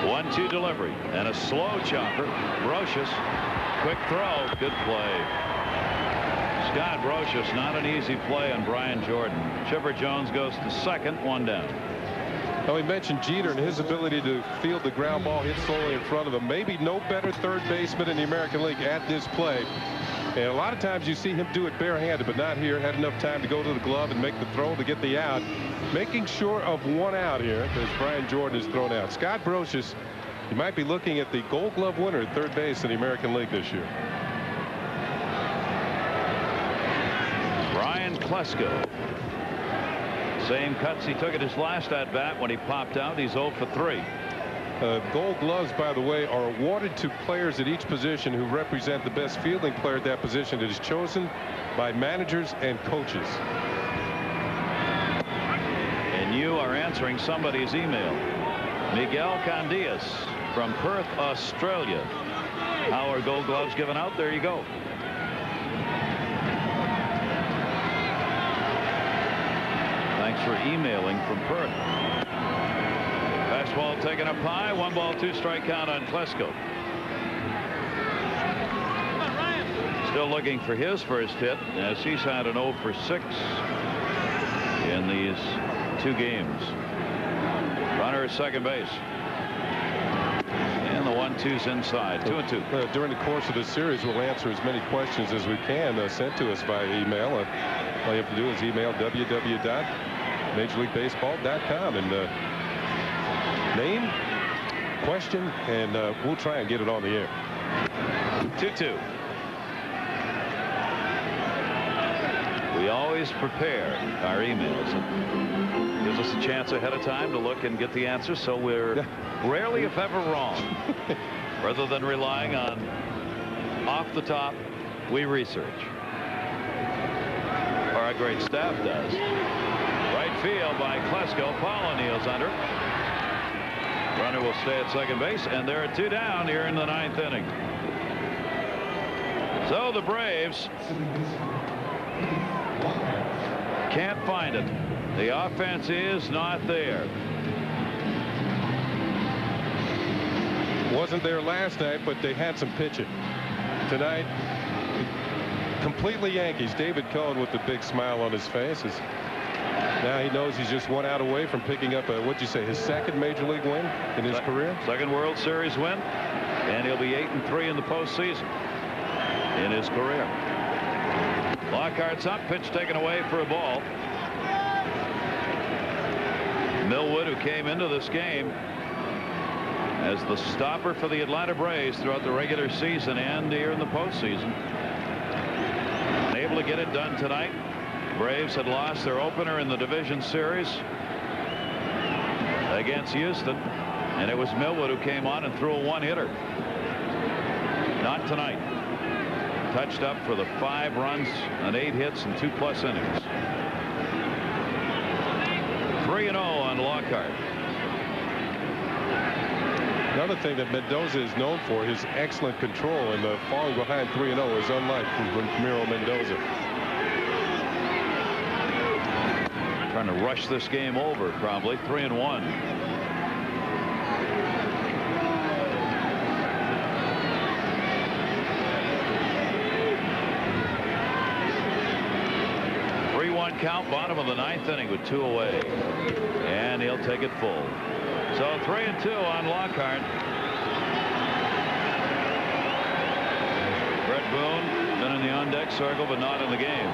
1-2 delivery and a slow chopper. Brocious, quick throw, good play. Scott Brocious, not an easy play on Brian Jordan. Chipper Jones goes to second, 1 down. Well, we mentioned Jeter and his ability to field the ground ball hit slowly in front of him. Maybe no better third baseman in the American League at this play. And a lot of times you see him do it barehanded, but not here. Had enough time to go to the glove and make the throw to get the out. Making sure of 1 out here as Brian Jordan is thrown out. Scott Brocious, you might be looking at the Gold Glove winner at third base in the American League this year. Brian Klesko. Same cuts he took at his last at bat when he popped out. He's 0 for 3. Gold gloves, by the way, are awarded to players at each position who represent the best fielding player at that position that is chosen by managers and coaches. And you are answering somebody's email. Miguel Candias from Perth, Australia. How are gold gloves given out? There you go. Thanks for emailing from Perth. Fastball taken up high. 1 ball, 2 strike count on Klesko. Still looking for his first hit, as he's had an 0 for 6 in these 2 games. Runner at second base. And the 1-2's inside. 2-2. During the course of the series, we'll answer as many questions as we can sent to us via email. All you have to do is email www.majorleaguebaseball.com and name, question, and we'll try and get it on the air. 2-2. We always prepare our emails. It gives us a chance ahead of time to look and get the answers, so we're rarely, if ever, wrong. Rather than relying on off the top, we research. Our great staff does. Right field by Klesko. Paula kneels under. Runner will stay at second base, and there are 2 down here in the 9th inning. So the Braves can't find it. The offense is not there. Wasn't there last night, but they had some pitching. Tonight, completely Yankees. David Cohen with the big smile on his face. Now he knows he's just 1 out away from picking up what'd you say, his 2nd major league win in his career? 2nd World Series win, and he'll be 8-3 in the postseason in his career. Lockhart's up, pitch taken away for a ball. Millwood, who came into this game as the stopper for the Atlanta Braves throughout the regular season and here in the postseason, able to get it done tonight. Braves had lost their opener in the division series against Houston, and it was Millwood who came on and threw a 1-hitter. Not tonight. Touched up for the 5 runs and 8 hits and 2+ innings. 3-0 on Lockhart. Another thing that Mendoza is known for, his excellent control, and falling behind 3-0 is unlike Ramiro Mendoza. Trying to rush this game over, probably. 3-1. Count, bottom of the 9th inning with 2 away, and he'll take it full. So 3-2 on Lockhart. Brett Boone been in the on-deck circle, but not in the game.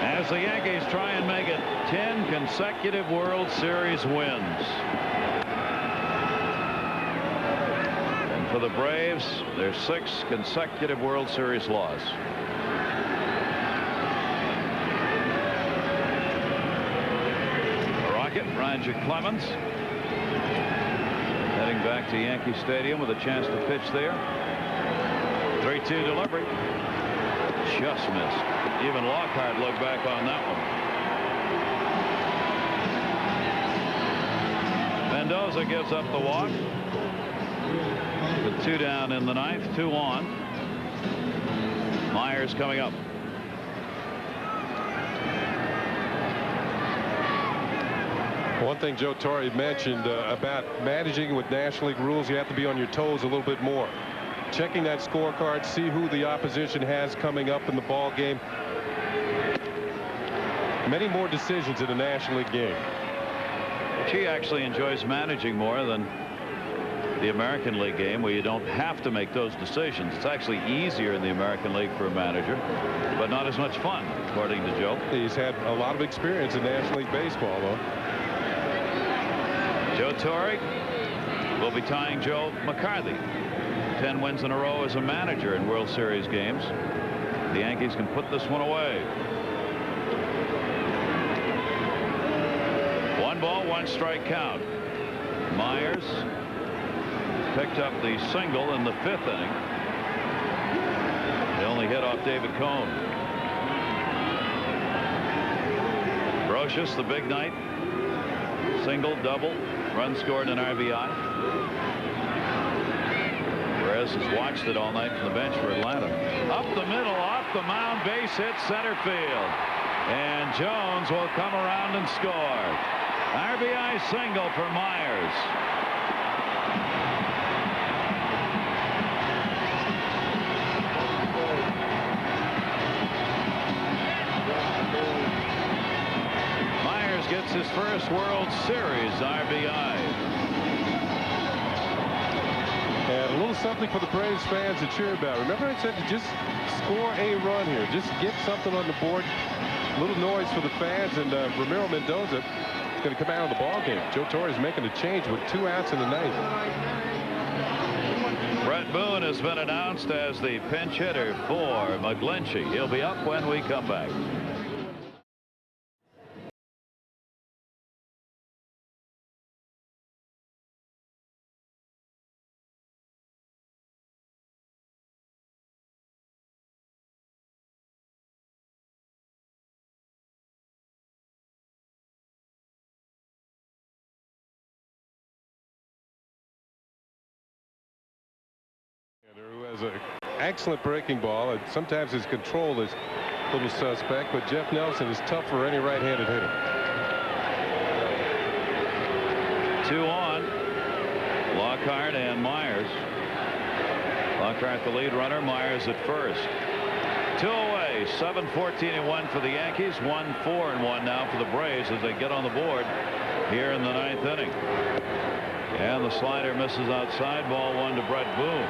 As the Yankees try and make it 10 consecutive World Series wins. And for the Braves, their 6th consecutive World Series loss. Roger Clemens heading back to Yankee Stadium with a chance to pitch there. 3-2 delivery. Just missed. Even Lockhart looked back on that one. Mendoza gives up the walk. With 2 down in the 9th, 2 on. Myers coming up. One thing Joe Torre mentioned about managing with National League rules, you have to be on your toes a little bit more. Checking that scorecard, see who the opposition has coming up in the ball game. Many more decisions in a National League game. She actually enjoys managing more than the American League game, where you don't have to make those decisions. It's actually easier in the American League for a manager, but not as much fun, according to Joe. He's had a lot of experience in National League baseball, though. Joe Torre will be tying Joe McCarthy. 10 wins in a row as a manager in World Series games. The Yankees can put this one away. 1 ball, 1 strike count. Myers picked up the single in the 5th inning. The only hit off David Cone. Brocious, the big night. Single, double, run scored, and RBI. Perez has watched it all night from the bench for Atlanta. Up the middle, off the mound, base hit center field. And Jones will come around and score. RBI single for Myers. Myers gets his first World Series RBI. And a little something for the Braves fans to cheer about. Remember I said to just score a run here. Just get something on the board. A little noise for the fans. And Ramiro Mendoza is going to come out of the ball game. Joe Torre is making a change with 2 outs in the 9th. Brett Boone has been announced as the pinch hitter for McGlinchey. He'll be up when we come back. Who has an excellent breaking ball, and sometimes his control is a little suspect, but Jeff Nelson is tough for any right-handed hitter. 2 on. Lockhart and Myers. Lockhart the lead runner, Myers at first. 2 away, 7-14-1 for the Yankees, 1-4-1 now for the Braves as they get on the board here in the 9th inning. And the slider misses outside, ball 1 to Brett Boone.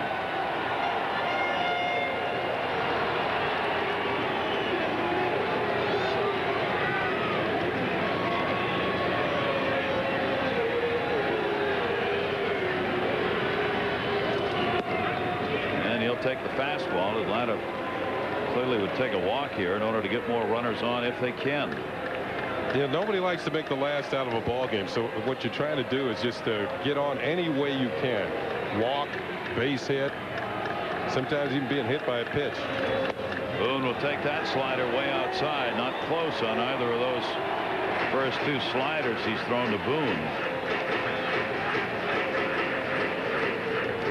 Take the fastball. Atlanta clearly would take a walk here in order to get more runners on if they can. Yeah, nobody likes to make the last out of a ball game. So what you're trying to do is just get on any way you can. Walk, base hit, sometimes even being hit by a pitch. Boone will take that slider way outside. Not close on either of those first 2 sliders he's thrown to Boone.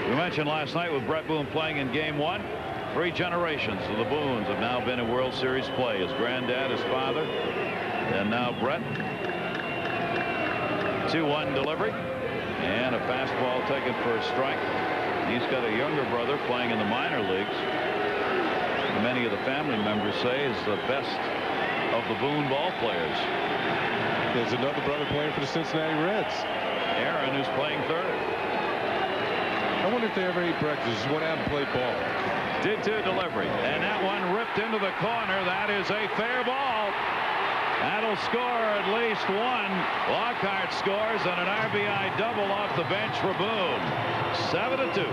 We mentioned last night with Brett Boone playing in Game 1. 3 generations of the Boones have now been in World Series play. His granddad, his father, and now Brett. 2-1 delivery. And a fastball taken for a strike. He's got a younger brother playing in the minor leagues. Many of the family members say is the best of the Boone ball players. There's another brother playing for the Cincinnati Reds. Aaron, who's playing third. I wonder if they ever ate breakfast. Just went out and played ball. Did 2 delivery. And that one ripped into the corner. That is a fair ball. That'll score at least 1. Lockhart scores and an RBI double off the bench for Boone. 7-2.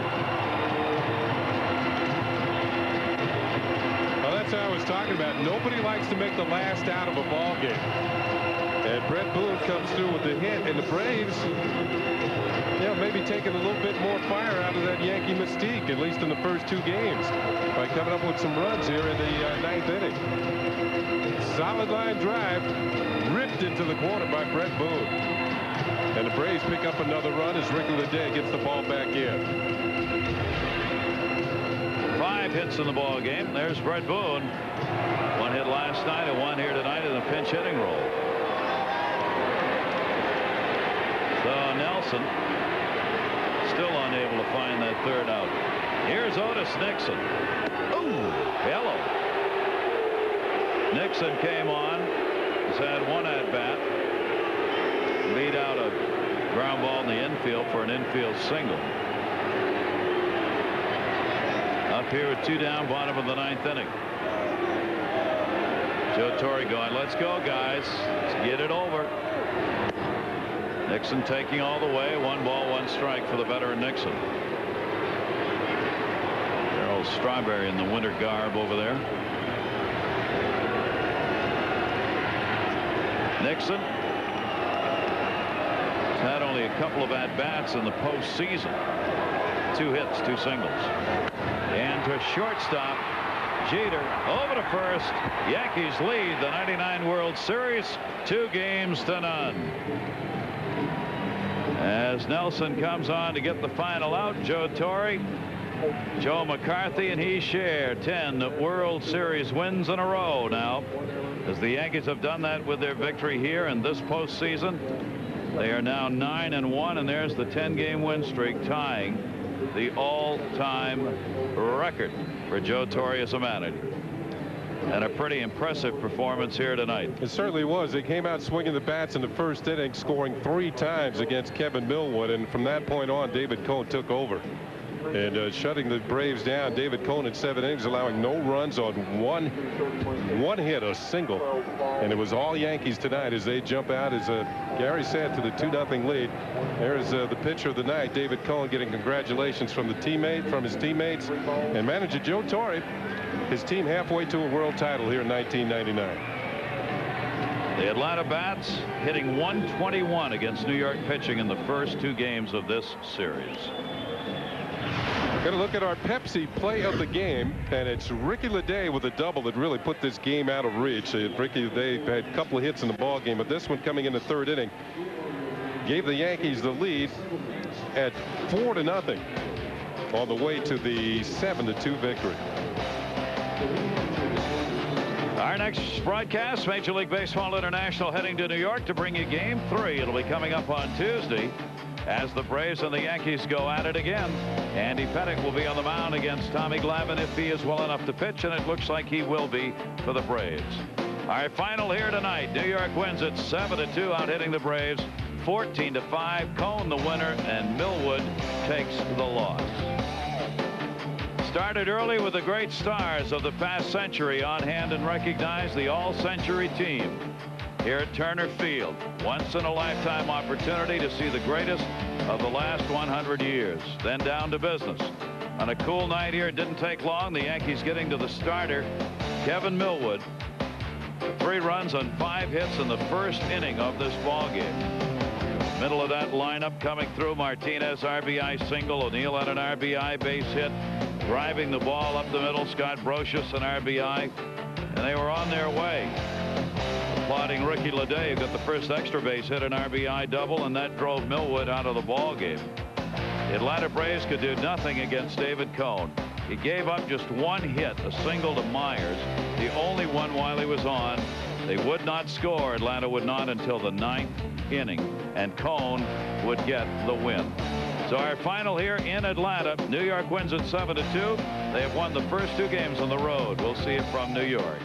Well, that's what I was talking about. Nobody likes to make the last out of a ball game. And Brett Boone comes through with the hit, and the Braves, maybe taking a little bit more fire out of that Yankee mystique, at least in the first 2 games, by coming up with some runs here in the 9th inning. Solid line drive, ripped into the corner by Brett Boone. And the Braves pick up another run as Ricky Ledet gets the ball back in. 5 hits in the ball game. There's Brett Boone. 1 hit last night and 1 here tonight in the pinch hitting role. So Nelson still unable to find that 3rd out. Here's Otis Nixon. Ooh, hello. Nixon came on. He's had 1 at bat. Beat out a ground ball in the infield for an infield single. Up here with 2 down, bottom of the 9th inning. Joe Torre going, let's go, guys. Let's get it over. Nixon taking all the way. 1 ball, 1 strike for the veteran Nixon. Darryl Strawberry in the winter garb over there. Nixon has had only a couple of at-bats in the postseason. 2 hits, 2 singles. And to shortstop, Jeter over to first. Yankees lead the '99 World Series 2-0. As Nelson comes on to get the final out, Joe Torre, Joe McCarthy, and he share 10 World Series wins in a row now, as the Yankees have done that with their victory here in this postseason. They are now 9-1, and there's the 10-game win streak, tying the all-time record for Joe Torre as a manager. And a pretty impressive performance here tonight. It certainly was. They came out swinging the bats in the first inning, scoring 3 times against Kevin Millwood, and from that point on, David Cone took over and shutting the Braves down. David Cone in 7 innings, allowing no runs on one hit, a single, and it was all Yankees tonight as they jump out, as Gary said, to the 2-0 lead. There's the pitcher of the night, David Cone, getting congratulations from his teammates, and manager Joe Torre, his team halfway to a world title here in 1999. The Atlanta Bats hitting .121 against New York pitching in the first 2 games of this series. We're going to look at our Pepsi play of the game, and it's Ricky Leday with a double that really put this game out of reach. Ricky Leday had a couple of hits in the ball game, but this one coming in the 3rd inning gave the Yankees the lead at 4-0 on the way to the 7-2 victory. Our next broadcast, Major League Baseball International heading to New York to bring you Game 3. It'll be coming up on Tuesday as the Braves and the Yankees go at it again. Andy Pettitte will be on the mound against Tommy Glavine if he is well enough to pitch, and it looks like he will be for the Braves. Our final here tonight, New York wins it 7-2, out hitting the Braves 14-5. Cone the winner, and Millwood takes the loss. Started early with the great stars of the past century on hand and recognized the all-century team here at Turner Field. Once-in-a-lifetime opportunity to see the greatest of the last 100 years. Then down to business. On a cool night here, it didn't take long. The Yankees getting to the starter, Kevin Millwood. 3 runs on 5 hits in the first inning of this ball game. Middle of that lineup coming through, Martinez RBI single, O'Neill had an RBI base hit, driving the ball up the middle, Scott Brocious an RBI, and they were on their way. Applauding Ricky Leday, who got the first extra base hit, an RBI double, and that drove Millwood out of the ball game. The Atlanta Braves could do nothing against David Cone. He gave up just 1 hit, a single to Myers, the only one while he was on. They would not score, Atlanta would not, until the 9th inning, and Cone would get the win. So our final here in Atlanta, New York wins it 7-2. They have won the first 2 games on the road. We'll see it from New York.